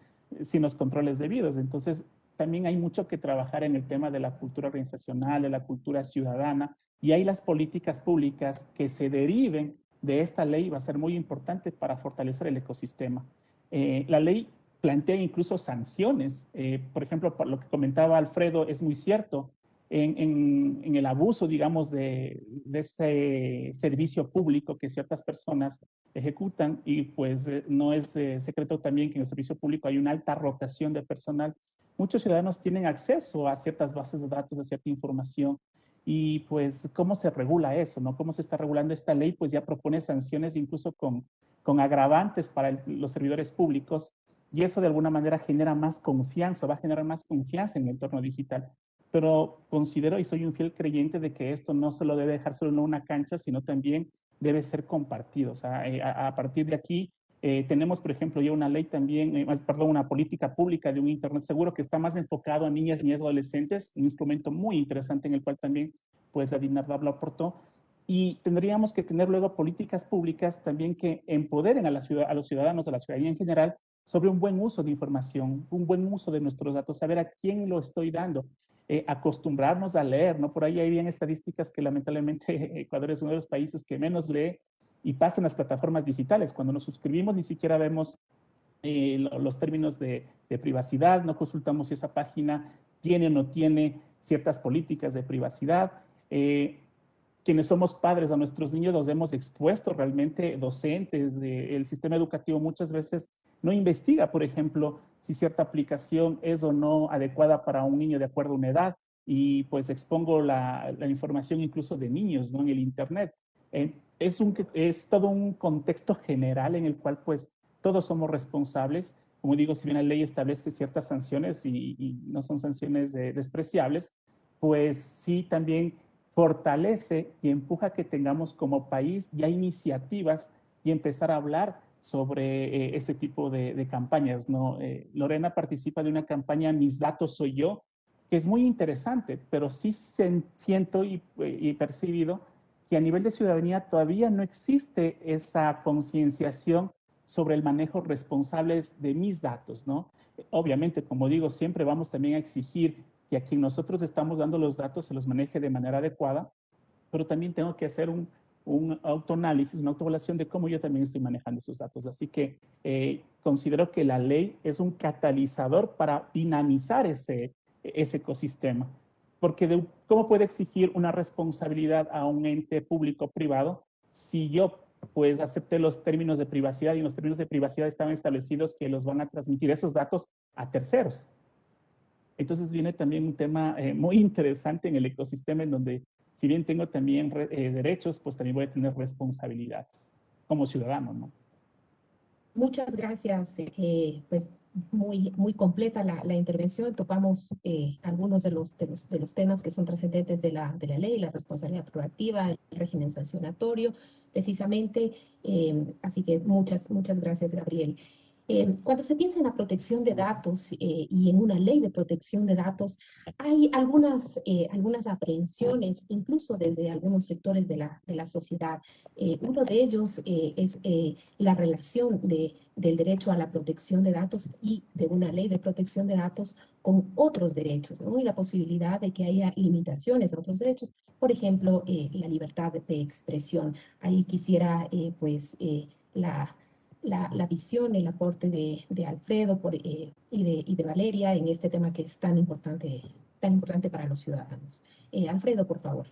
los controles debidos. Entonces, también hay mucho que trabajar en el tema de la cultura organizacional, de la cultura ciudadana, y ahí las políticas públicas que se deriven de esta ley va a ser muy importante para fortalecer el ecosistema. La ley plantea incluso sanciones. Por ejemplo, por lo que comentaba Alfredo, es muy cierto. En el abuso, digamos, de ese servicio público que ciertas personas ejecutan, y pues no es secreto también que en el servicio público hay una alta rotación de personal. Muchos ciudadanos tienen acceso a ciertas bases de datos, a cierta información, y pues, ¿cómo se regula eso, no? ¿Cómo se está regulando esta ley? Pues ya propone sanciones incluso con agravantes para los servidores públicos, y eso de alguna manera genera más confianza, va a generar más confianza en el entorno digital. Pero considero y soy un fiel creyente de que esto no solo debe dejar solo en una cancha, sino también debe ser compartido. O sea, a partir de aquí tenemos, por ejemplo, ya una ley también, perdón, una política pública de un Internet seguro que está más enfocado a niñas, niñas y adolescentes, un instrumento muy interesante en el cual también pues la DINARDAP lo aportó. Y tendríamos que tener luego políticas públicas también que empoderen a los ciudadanos, a la ciudadanía en general, sobre un buen uso de información, un buen uso de nuestros datos, saber a quién lo estoy dando. Acostumbrarnos a leer, ¿no? Por ahí hay bien estadísticas que lamentablemente Ecuador es uno de los países que menos lee y pasa en las plataformas digitales. Cuando nos suscribimos ni siquiera vemos los términos de privacidad, no consultamos si esa página tiene o no tiene ciertas políticas de privacidad. Quienes somos padres a nuestros niños los hemos expuesto realmente, docentes, el sistema educativo muchas veces no investiga, por ejemplo, si cierta aplicación es o no adecuada para un niño de acuerdo a una edad, y pues expongo la información incluso de niños, ¿no? En el Internet. Es todo un contexto general en el cual pues todos somos responsables. Como digo, si bien la ley establece ciertas sanciones y no son sanciones despreciables, pues sí también fortalece y empuja que tengamos como país ya iniciativas y empezar a hablar sobre este tipo de campañas, ¿no? Lorena participa de una campaña Mis Datos Soy Yo, que es muy interesante, pero sí siento y percibido que a nivel de ciudadanía todavía no existe esa concienciación sobre el manejo responsable de mis datos, ¿no? Obviamente, como digo, siempre vamos también a exigir que a quien nosotros estamos dando los datos se los maneje de manera adecuada, pero también tengo que hacer un autoanálisis, una autoevaluación de cómo yo también estoy manejando esos datos. Así que considero que la ley es un catalizador para dinamizar ese ecosistema. Porque ¿cómo puede exigir una responsabilidad a un ente público o privado si yo pues acepté los términos de privacidad y los términos de privacidad estaban establecidos que los van a transmitir esos datos a terceros? Entonces viene también un tema muy interesante en el ecosistema en donde si bien tengo también derechos, pues también voy a tener responsabilidades como ciudadano, ¿no? Muchas gracias. Pues muy completa la intervención. Topamos algunos de los temas que son trascendentes de la ley, la responsabilidad proactiva, el régimen sancionatorio, precisamente. Así que muchas gracias, Gabriel. Cuando se piensa en la protección de datos y en una ley de protección de datos, hay algunas aprehensiones, incluso desde algunos sectores de la sociedad. Uno de ellos es la relación del derecho a la protección de datos y de una ley de protección de datos con otros derechos, ¿no? Y la posibilidad de que haya limitaciones a otros derechos, por ejemplo, la libertad de expresión. Ahí quisiera, la visión, el aporte de Alfredo y de Valeria en este tema que es tan importante para los ciudadanos. Alfredo, por favor.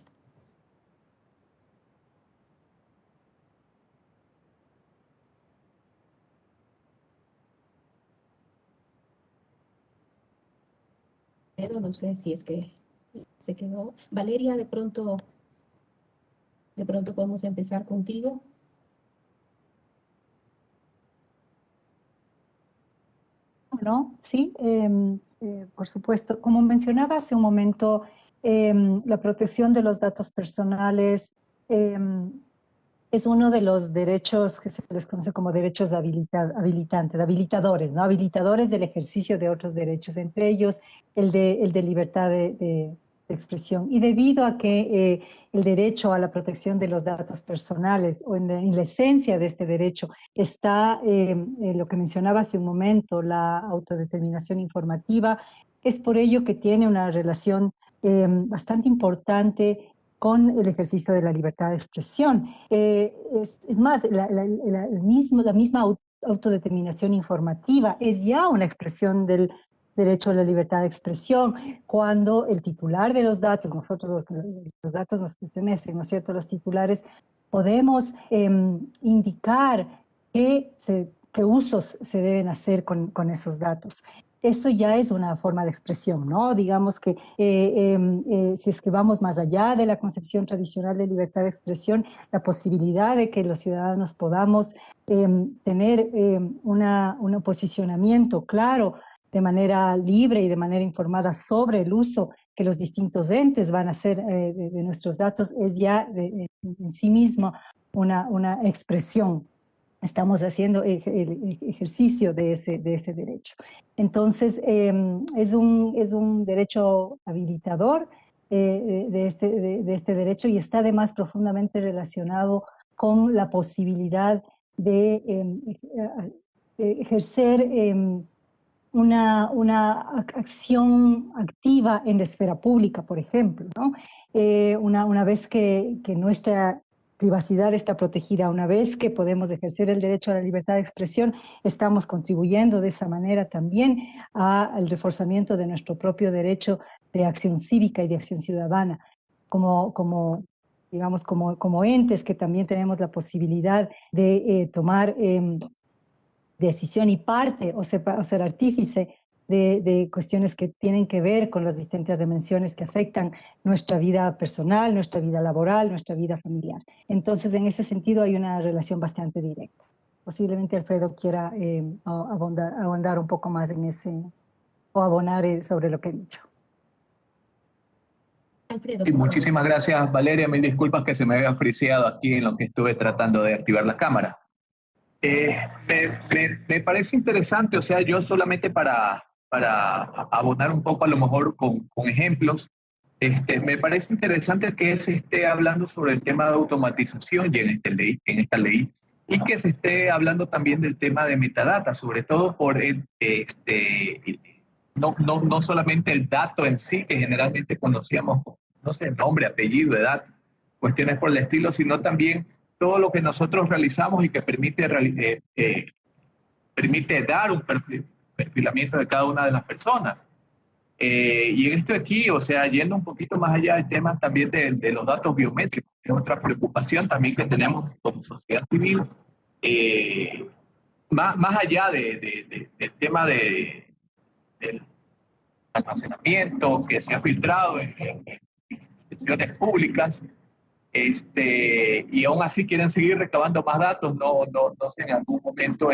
Alfredo, no sé si es que se quedó. Valeria, de pronto podemos empezar contigo. ¿No? Sí, por supuesto. Como mencionaba hace un momento, la protección de los datos personales es uno de los derechos que se les conoce como derechos habilitadores, ¿no? Habilitadores del ejercicio de otros derechos, entre ellos el de libertad de expresión. Y debido a que el derecho a la protección de los datos personales, o en la esencia de este derecho, está lo que mencionaba hace un momento, la autodeterminación informativa, es por ello que tiene una relación bastante importante con el ejercicio de la libertad de expresión. Es más, la misma autodeterminación informativa es ya una expresión del derecho a la libertad de expresión, cuando el titular de los datos, nosotros los datos nos pertenecen, ¿no es cierto? Los titulares podemos indicar qué usos se deben hacer con esos datos. Esto ya es una forma de expresión, ¿no? Digamos que si es que vamos más allá de la concepción tradicional de libertad de expresión, la posibilidad de que los ciudadanos podamos tener un posicionamiento claro, de manera libre y de manera informada sobre el uso que los distintos entes van a hacer de nuestros datos, es ya en sí mismo una expresión. Estamos haciendo el ejercicio de ese derecho. Entonces, es un derecho habilitador de este derecho, y está además profundamente relacionado con la posibilidad de ejercer una acción activa en la esfera pública, por ejemplo, ¿no? Una vez que nuestra privacidad está protegida, una vez que podemos ejercer el derecho a la libertad de expresión, estamos contribuyendo de esa manera también al reforzamiento de nuestro propio derecho de acción cívica y de acción ciudadana, como entes que también tenemos la posibilidad de tomar decisión y parte o ser artífice de cuestiones que tienen que ver con las distintas dimensiones que afectan nuestra vida personal, nuestra vida laboral, nuestra vida familiar. Entonces, en ese sentido hay una relación bastante directa. Posiblemente Alfredo quiera abundar un poco más en ese, o abonar sobre lo que he dicho. Alfredo. Sí, muchísimas gracias, Valeria. Mil disculpas que se me había friseado aquí en lo que estuve tratando de activar la cámara. Me parece interesante, o sea, yo solamente para abonar un poco a lo mejor con ejemplos, me parece interesante que se esté hablando sobre el tema de automatización y en esta ley, y que se esté hablando también del tema de metadata, sobre todo por no solamente el dato en sí, que generalmente conocíamos, no sé, nombre, apellido, edad, cuestiones por el estilo, sino también todo lo que nosotros realizamos y que permite dar un perfilamiento de cada una de las personas. Y en esto aquí, o sea, yendo un poquito más allá del tema también de los datos biométricos, que es otra preocupación también que tenemos como sociedad civil, más allá del tema del almacenamiento que se ha filtrado en instituciones públicas, y aún así quieren seguir recabando más datos, no sé, en algún momento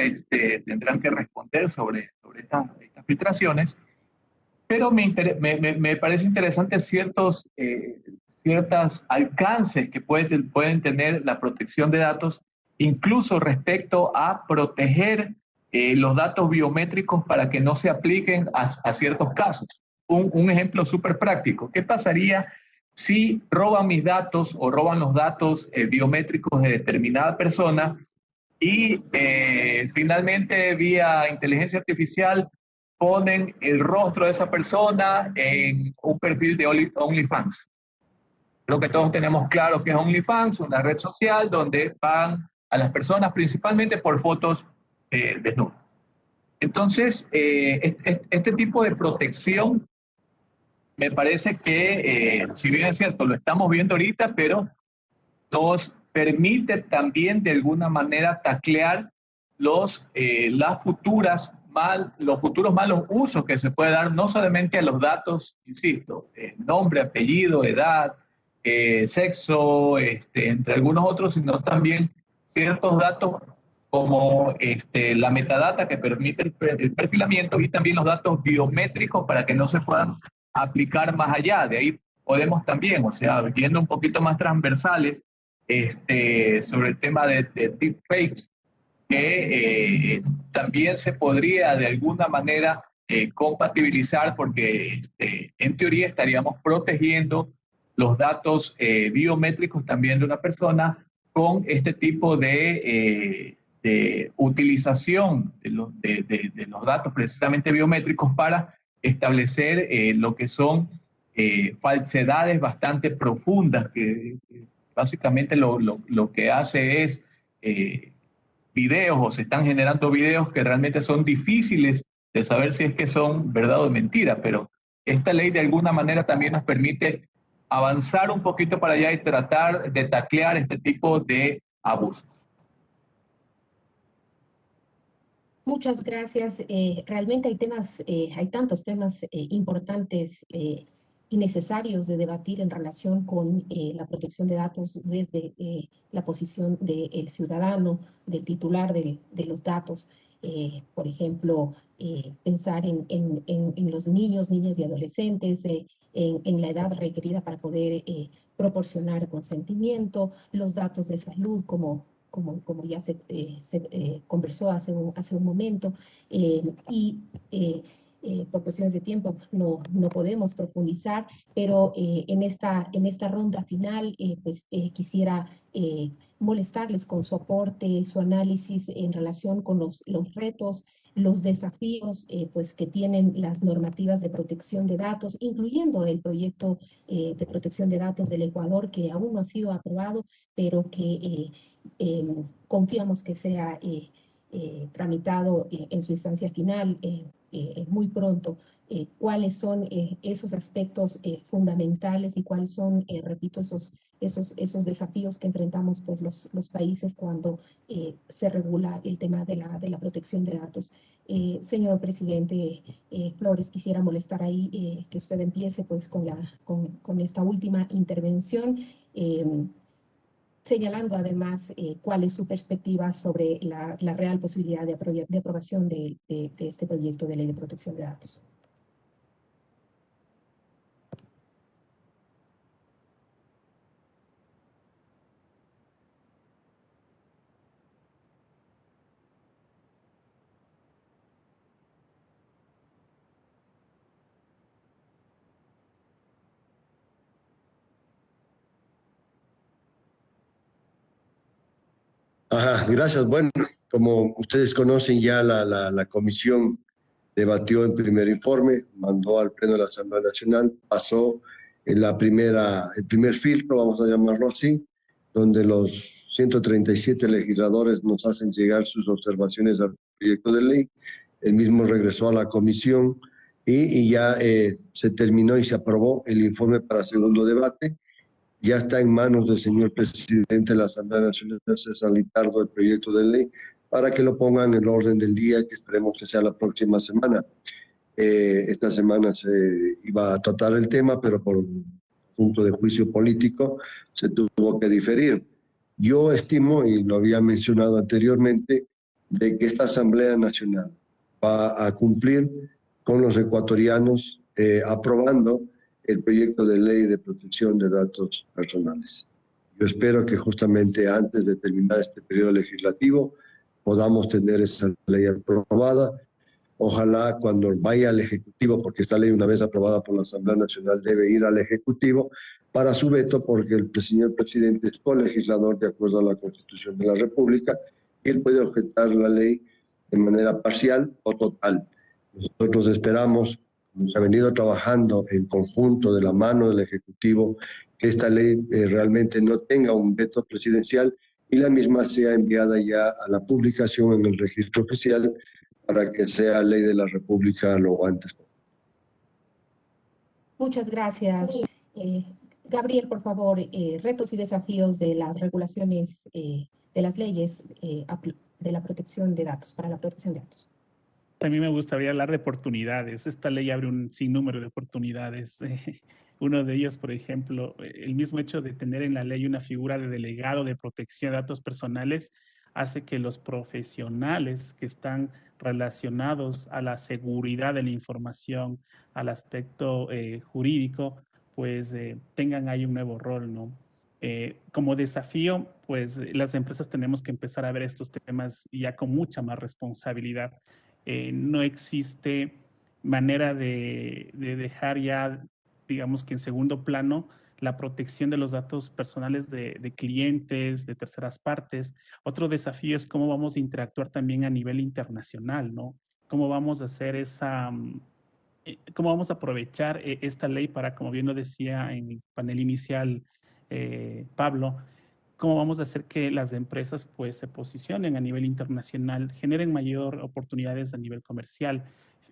tendrán que responder sobre estas filtraciones, pero me parece interesante ciertos alcances que pueden tener la protección de datos, incluso respecto a proteger los datos biométricos para que no se apliquen a ciertos casos. Un ejemplo súper práctico: ¿qué pasaría si roban mis datos o roban los datos biométricos de determinada persona y finalmente vía inteligencia artificial ponen el rostro de esa persona en un perfil de OnlyFans? Creo que todos tenemos claro que es OnlyFans, una red social donde pagan a las personas principalmente por fotos desnudas. Entonces, este tipo de protección me parece que, si bien es cierto, lo estamos viendo ahorita, pero nos permite también de alguna manera taclear los futuros malos usos que se puede dar, no solamente a los datos, insisto, nombre, apellido, edad, sexo, entre algunos otros, sino también ciertos datos como la metadata que permite el perfilamiento, y también los datos biométricos para que no se puedan aplicar más allá. De ahí podemos también, o sea, viendo un poquito más transversales, sobre el tema de deepfakes, que también se podría de alguna manera compatibilizar porque en teoría estaríamos protegiendo los datos biométricos también de una persona con este tipo de utilización de los datos precisamente biométricos para establecer lo que son falsedades bastante profundas que básicamente lo que hace es videos o se están generando videos que realmente son difíciles de saber si es que son verdad o mentira, pero esta ley de alguna manera también nos permite avanzar un poquito para allá y tratar de taclear este tipo de abusos. Muchas gracias. Realmente hay tantos temas importantes y necesarios de debatir en relación con la protección de datos desde la posición del ciudadano, del titular de los datos. Por ejemplo, pensar en los niños, niñas y adolescentes, en la edad requerida para poder proporcionar consentimiento, los datos de salud como ya se conversó hace un momento, y por cuestiones de tiempo no podemos profundizar, pero en esta ronda final pues quisiera molestarles con su aporte, su análisis en relación con los retos, los desafíos pues que tienen las normativas de protección de datos, incluyendo el proyecto de protección de datos del Ecuador, que aún no ha sido aprobado, pero que confiamos que sea tramitado en su instancia final muy pronto. ¿Cuáles son esos aspectos fundamentales y cuáles son, repito, esos desafíos que enfrentamos pues, los países cuando se regula el tema de la protección de datos? Señor presidente Flores, quisiera molestar ahí que usted empiece pues, con esta última intervención, señalando además cuál es su perspectiva sobre la real posibilidad de aprobación de este proyecto de ley de protección de datos. Ajá, gracias. Bueno, como ustedes conocen ya la comisión debatió el primer informe, mandó al Pleno de la Asamblea Nacional, pasó en el primer filtro, vamos a llamarlo así, donde los 137 legisladores nos hacen llegar sus observaciones al proyecto de ley. El mismo regresó a la comisión y ya se terminó y se aprobó el informe para segundo debate. Ya está en manos del señor presidente de la Asamblea Nacional, César Litardo, el proyecto de ley, para que lo pongan en el orden del día, que esperemos que sea la próxima semana. Esta semana se iba a tratar el tema, pero por un asunto de juicio político se tuvo que diferir. Yo estimo, y lo había mencionado anteriormente, de que esta Asamblea Nacional va a cumplir con los ecuatorianos aprobando el proyecto de ley de protección de datos personales. Yo espero que justamente antes de terminar este periodo legislativo podamos tener esa ley aprobada. Ojalá cuando vaya al Ejecutivo, porque esta ley una vez aprobada por la Asamblea Nacional debe ir al Ejecutivo para su veto, porque el señor presidente es colegislador de acuerdo a la Constitución de la República y él puede objetar la ley de manera parcial o total. Nosotros esperamos, como se ha venido trabajando en conjunto de la mano del Ejecutivo, que esta ley realmente no tenga un veto presidencial y la misma sea enviada ya a la publicación en el registro oficial para que sea ley de la República lo antes posible. Muchas gracias. Gabriel, por favor, retos y desafíos de las regulaciones de las leyes de la protección de datos, para la protección de datos. También me gustaría hablar de oportunidades. Esta ley abre un sinnúmero de oportunidades. Uno de ellos, por ejemplo, el mismo hecho de tener en la ley una figura de delegado de protección de datos personales hace que los profesionales que están relacionados a la seguridad de la información, al aspecto jurídico, pues tengan ahí un nuevo rol, ¿no? Como desafío, pues las empresas tenemos que empezar a ver estos temas ya con mucha más responsabilidad. No existe manera de dejar ya, digamos que en segundo plano, la protección de los datos personales de clientes, de terceras partes. Otro desafío es cómo vamos a interactuar también a nivel internacional, ¿no? Cómo vamos a hacer cómo vamos a aprovechar esta ley para, como bien lo decía en el panel inicial Pablo, cómo vamos a hacer que las empresas pues se posicionen a nivel internacional, generen mayor oportunidades a nivel comercial.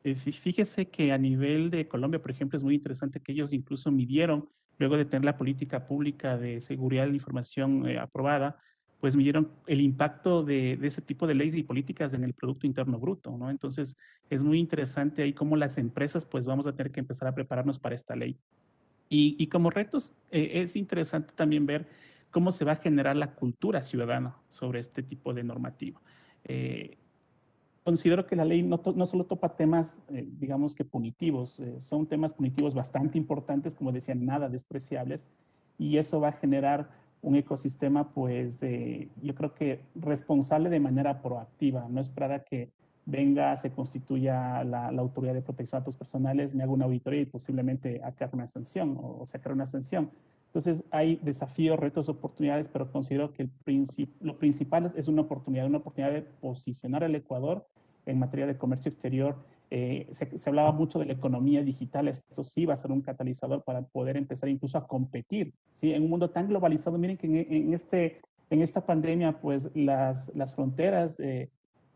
Fíjese que a nivel de Colombia, por ejemplo, es muy interesante que ellos incluso midieron, luego de tener la política pública de seguridad de la información aprobada, pues midieron el impacto de ese tipo de leyes y políticas en el Producto Interno Bruto, ¿no? Entonces, es muy interesante ahí cómo las empresas pues vamos a tener que empezar a prepararnos para esta ley. Y como retos, es interesante también ver cómo se va a generar la cultura ciudadana sobre este tipo de normativa. Considero que la ley no solo topa temas, digamos que punitivos, son temas punitivos bastante importantes, como decía, nada despreciables, y eso va a generar un ecosistema, pues yo creo que responsable de manera proactiva, no esperar a que venga, se constituya la Autoridad de Protección de Datos Personales, me haga una auditoría y posiblemente acabar una sanción o sacar una sanción. Entonces hay desafíos, retos, oportunidades, pero considero que lo principal es una oportunidad de posicionar al Ecuador en materia de comercio exterior. Se hablaba mucho de la economía digital, esto sí va a ser un catalizador para poder empezar incluso a competir, ¿sí? En un mundo tan globalizado. Miren que en esta pandemia, pues las fronteras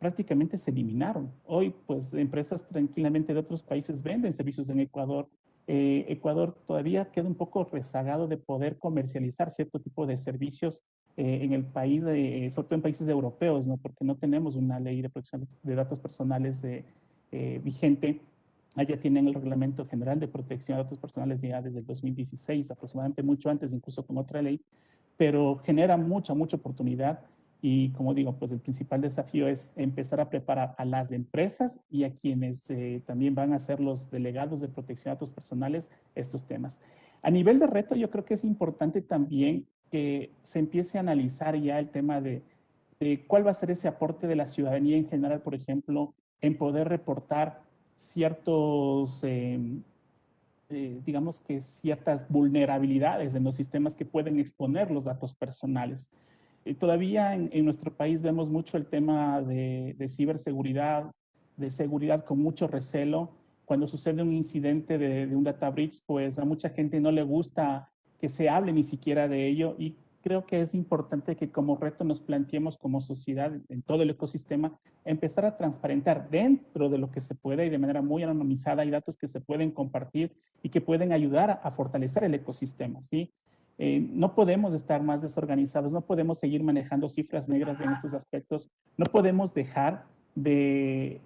prácticamente se eliminaron. Hoy, pues empresas tranquilamente de otros países venden servicios en Ecuador. Ecuador todavía queda un poco rezagado de poder comercializar cierto tipo de servicios en el país, sobre todo en países europeos, ¿no? Porque no tenemos una ley de protección de datos personales vigente. Allá tienen el Reglamento General de Protección de Datos Personales ya desde el 2016, aproximadamente mucho antes, incluso con otra ley, pero genera mucha oportunidad. Y como digo, pues el principal desafío es empezar a preparar a las empresas y a quienes también van a ser los delegados de protección de datos personales estos temas. A nivel de reto, yo creo que es importante también que se empiece a analizar ya el tema de cuál va a ser ese aporte de la ciudadanía en general, por ejemplo, en poder reportar ciertos, digamos que ciertas vulnerabilidades en los sistemas que pueden exponer los datos personales. Todavía en nuestro país vemos mucho el tema de ciberseguridad, de seguridad con mucho recelo. Cuando sucede un incidente de un data breach, pues a mucha gente no le gusta que se hable ni siquiera de ello, y creo que es importante que como reto nos planteemos como sociedad en todo el ecosistema, empezar a transparentar dentro de lo que se puede y de manera muy anonimizada. Hay datos que se pueden compartir y que pueden ayudar a fortalecer el ecosistema, ¿sí? No podemos estar más desorganizados, no podemos seguir manejando cifras negras en estos aspectos, no podemos dejar de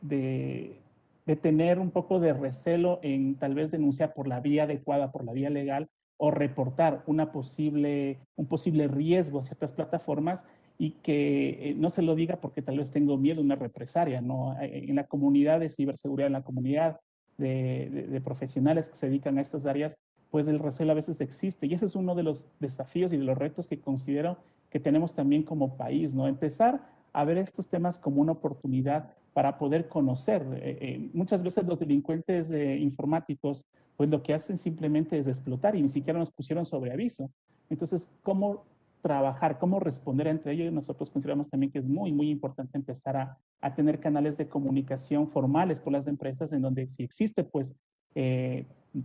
tener un poco de recelo en tal vez denunciar por la vía adecuada, por la vía legal, o reportar un posible riesgo a ciertas plataformas y que no se lo diga porque tal vez tengo miedo a una represalia, ¿no? En la comunidad de ciberseguridad, en la comunidad de profesionales que se dedican a estas áreas, pues el recelo a veces existe, y ese es uno de los desafíos y de los retos que considero que tenemos también como país, ¿no? Empezar a ver estos temas como una oportunidad para poder conocer. Muchas veces los delincuentes informáticos, pues lo que hacen simplemente es explotar y ni siquiera nos pusieron sobre aviso. Entonces, ¿cómo trabajar, cómo responder entre ellos? Nosotros consideramos también que es muy importante empezar a tener canales de comunicación formales con las empresas, en donde si existe, pues,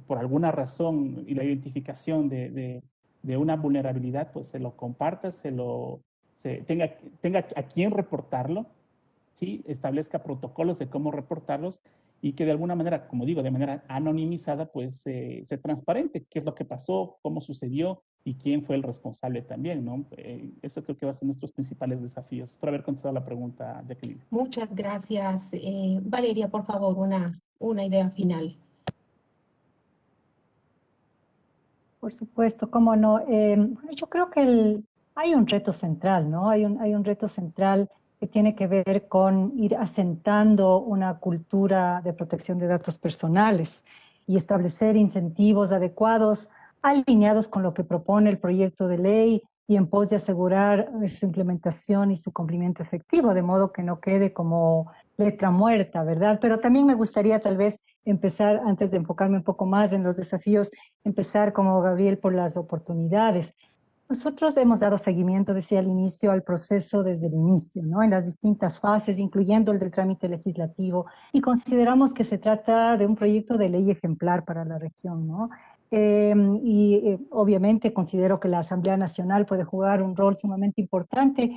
por alguna razón y la identificación de una vulnerabilidad, pues se lo comparta, tenga a quién reportarlo, ¿sí? Establezca protocolos de cómo reportarlos, y que de alguna manera, como digo, de manera anonimizada, pues se transparente qué es lo que pasó, cómo sucedió y quién fue el responsable también, ¿no? Eso creo que va a ser nuestros principales desafíos. Espero haber contestado la pregunta, Jacqueline. Muchas gracias. Valeria, por favor, una idea final. Por supuesto, cómo no. Yo creo que hay un reto central, ¿no? Hay un reto central que tiene que ver con ir asentando una cultura de protección de datos personales y establecer incentivos adecuados alineados con lo que propone el proyecto de ley y en pos de asegurar su implementación y su cumplimiento efectivo, de modo que no quede como letra muerta, ¿verdad? Pero también me gustaría tal vez empezar, antes de enfocarme un poco más en los desafíos, empezar como Gabriel por las oportunidades. Nosotros hemos dado seguimiento, decía al inicio, al proceso desde el inicio, ¿no? En las distintas fases, incluyendo el del trámite legislativo, y consideramos que se trata de un proyecto de ley ejemplar para la región, ¿no? Obviamente considero que la Asamblea Nacional puede jugar un rol sumamente importante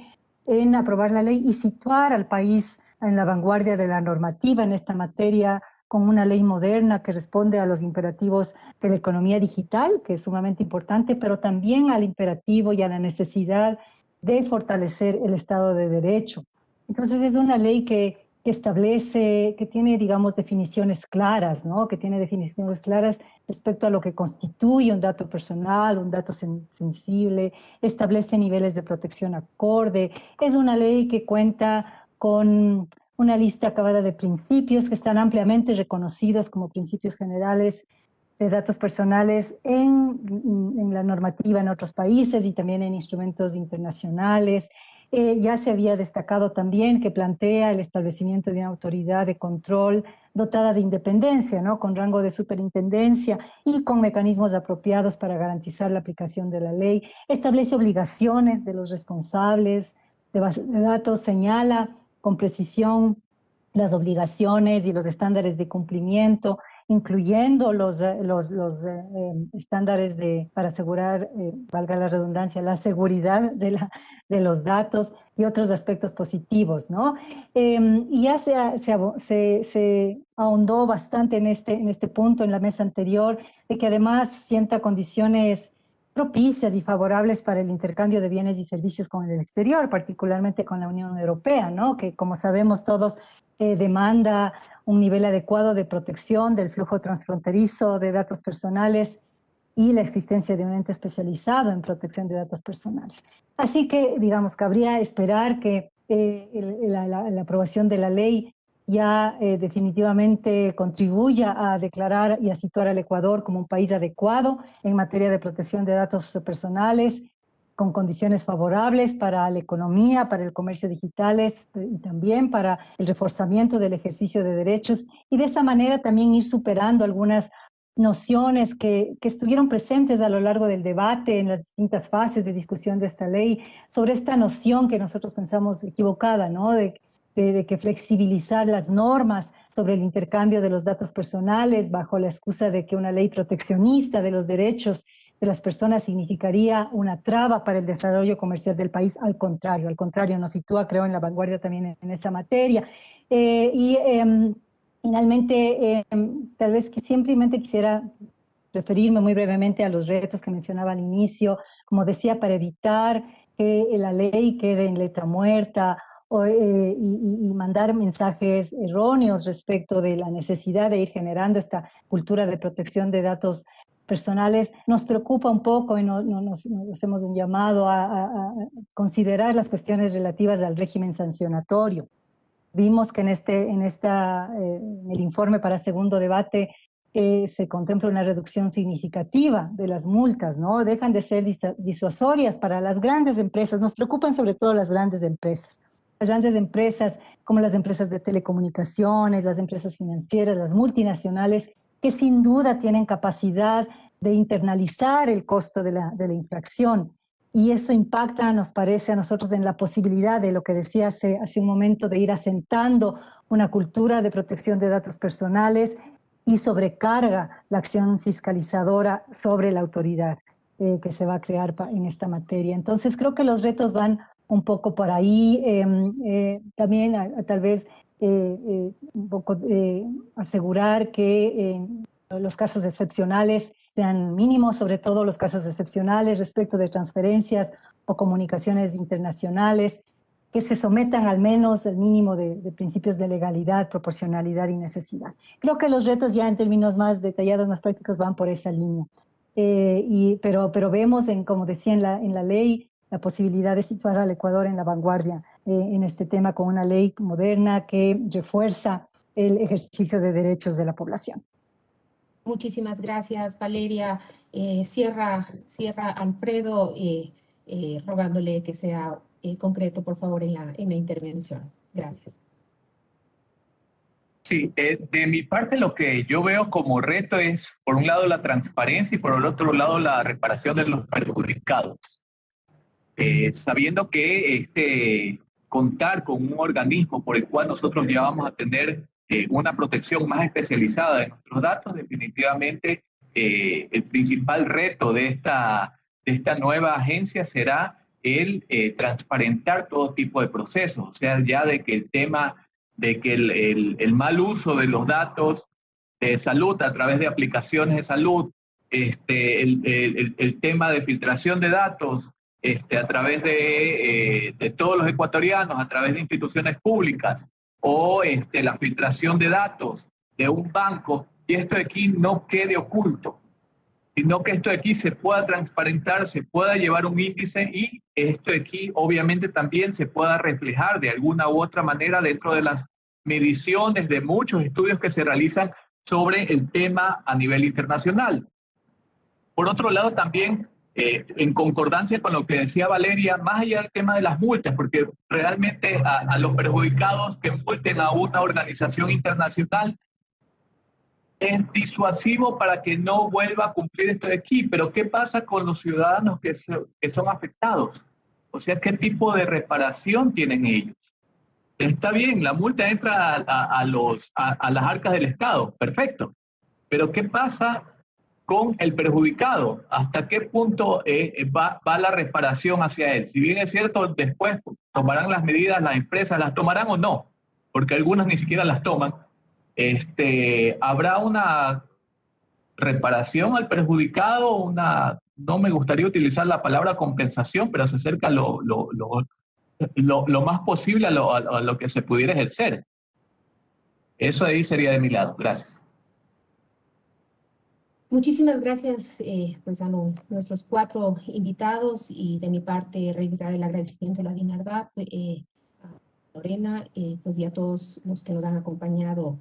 en aprobar la ley y situar al país en la vanguardia de la normativa en esta materia, con una ley moderna que responde a los imperativos de la economía digital, que es sumamente importante, pero también al imperativo y a la necesidad de fortalecer el Estado de Derecho. Entonces es una ley que establece, que tiene, digamos, definiciones claras, ¿no? Que tiene definiciones claras respecto a lo que constituye un dato personal, un dato sensible, establece niveles de protección acorde. Es una ley que cuenta con una lista acabada de principios que están ampliamente reconocidos como principios generales de datos personales en la normativa en otros países y también en instrumentos internacionales. Ya se había destacado también que plantea el establecimiento de una autoridad de control dotada de independencia, ¿no? Con rango de superintendencia y con mecanismos apropiados para garantizar la aplicación de la ley. Establece obligaciones de los responsables de base de datos, señala con precisión las obligaciones y los estándares de cumplimiento, incluyendo los estándares para asegurar, valga la redundancia, la seguridad de los datos y otros aspectos positivos, ¿no? Y ya se ahondó bastante en este punto en la mesa anterior, de que además sienta condiciones propicias y favorables para el intercambio de bienes y servicios con el exterior, particularmente con la Unión Europea, ¿no? Que, como sabemos todos, demanda un nivel adecuado de protección del flujo transfronterizo de datos personales y la existencia de un ente especializado en protección de datos personales. Así que, digamos, cabría esperar que la aprobación de la ley ya definitivamente contribuya a declarar y a situar al Ecuador como un país adecuado en materia de protección de datos personales, con condiciones favorables para la economía, para el comercio digitales y también para el reforzamiento del ejercicio de derechos, y de esa manera también ir superando algunas nociones que estuvieron presentes a lo largo del debate en las distintas fases de discusión de esta ley, sobre esta noción que nosotros pensamos equivocada, ¿no? De que flexibilizar las normas sobre el intercambio de los datos personales bajo la excusa de que una ley proteccionista de los derechos de las personas significaría una traba para el desarrollo comercial del país. Al contrario, nos sitúa, creo, en la vanguardia también en esa materia. Finalmente, tal vez que simplemente quisiera referirme muy brevemente a los retos que mencionaba al inicio, como decía, para evitar que la ley quede en letra muerta y mandar mensajes erróneos respecto de la necesidad de ir generando esta cultura de protección de datos personales. Nos preocupa un poco y nos hacemos un llamado a considerar las cuestiones relativas al régimen sancionatorio. Vimos que en el informe para segundo debate se contempla una reducción significativa de las multas, ¿no? Dejan de ser disuasorias para las grandes empresas. Nos preocupan sobre todo las grandes empresas. Las grandes empresas como las empresas de telecomunicaciones, las empresas financieras, las multinacionales, que sin duda tienen capacidad de internalizar el costo de la infracción. Y eso impacta, nos parece a nosotros, en la posibilidad de lo que decía hace un momento, de ir asentando una cultura de protección de datos personales, y sobrecarga la acción fiscalizadora sobre la autoridad que se va a crear en esta materia. Entonces creo que los retos van un poco por ahí. También tal vez un poco asegurar que los casos excepcionales sean mínimos, sobre todo los casos excepcionales respecto de transferencias o comunicaciones internacionales, que se sometan al menos al mínimo de principios de legalidad, proporcionalidad y necesidad. Creo que los retos ya en términos más detallados, más prácticos, van por esa línea. Pero vemos, como decía en la ley, la posibilidad de situar al Ecuador en la vanguardia en este tema, con una ley moderna que refuerza el ejercicio de derechos de la población. Muchísimas gracias, Valeria. Cierra Alfredo, rogándole que sea concreto, por favor, en la intervención. Gracias. Sí, de mi parte lo que yo veo como reto es, por un lado, la transparencia y por el otro lado, la reparación de los perjudicados. Sabiendo que contar con un organismo por el cual nosotros ya vamos a tener una protección más especializada de nuestros datos, definitivamente el principal reto de esta nueva agencia será el transparentar todo tipo de procesos, o sea, ya de que el tema de que el mal uso de los datos de salud a través de aplicaciones de salud, el tema de filtración de datos, a través de todos los ecuatorianos, a través de instituciones públicas, o la filtración de datos de un banco, y esto de aquí no quede oculto, sino que esto de aquí se pueda transparentar, se pueda llevar un índice y esto de aquí obviamente también se pueda reflejar de alguna u otra manera dentro de las mediciones de muchos estudios que se realizan sobre el tema a nivel internacional. Por otro lado, también, en concordancia con lo que decía Valeria, más allá del tema de las multas, porque realmente a los perjudicados que multen a una organización internacional es disuasivo para que no vuelva a cumplir esto de aquí. Pero ¿qué pasa con los ciudadanos que son afectados? O sea, ¿qué tipo de reparación tienen ellos? Está bien, la multa entra a las arcas del Estado, perfecto. Pero ¿qué pasa con el perjudicado? ¿Hasta qué punto va la reparación hacia él? Si bien es cierto, después tomarán las medidas, las empresas las tomarán o no, porque algunas ni siquiera las toman. ¿Habrá una reparación al perjudicado? No me gustaría utilizar la palabra compensación, pero se acerca lo más posible a lo que se pudiera ejercer. Eso ahí sería de mi lado. Gracias. Muchísimas gracias pues a nuestros 4 invitados, y de mi parte reiterar el agradecimiento a la DINARDAP, a Lorena, pues y a todos los que nos han acompañado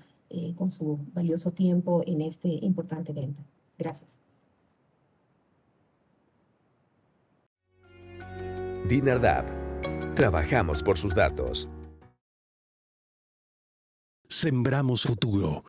con su valioso tiempo en este importante evento. Gracias. DINARDAP. Trabajamos por sus datos. Sembramos futuro.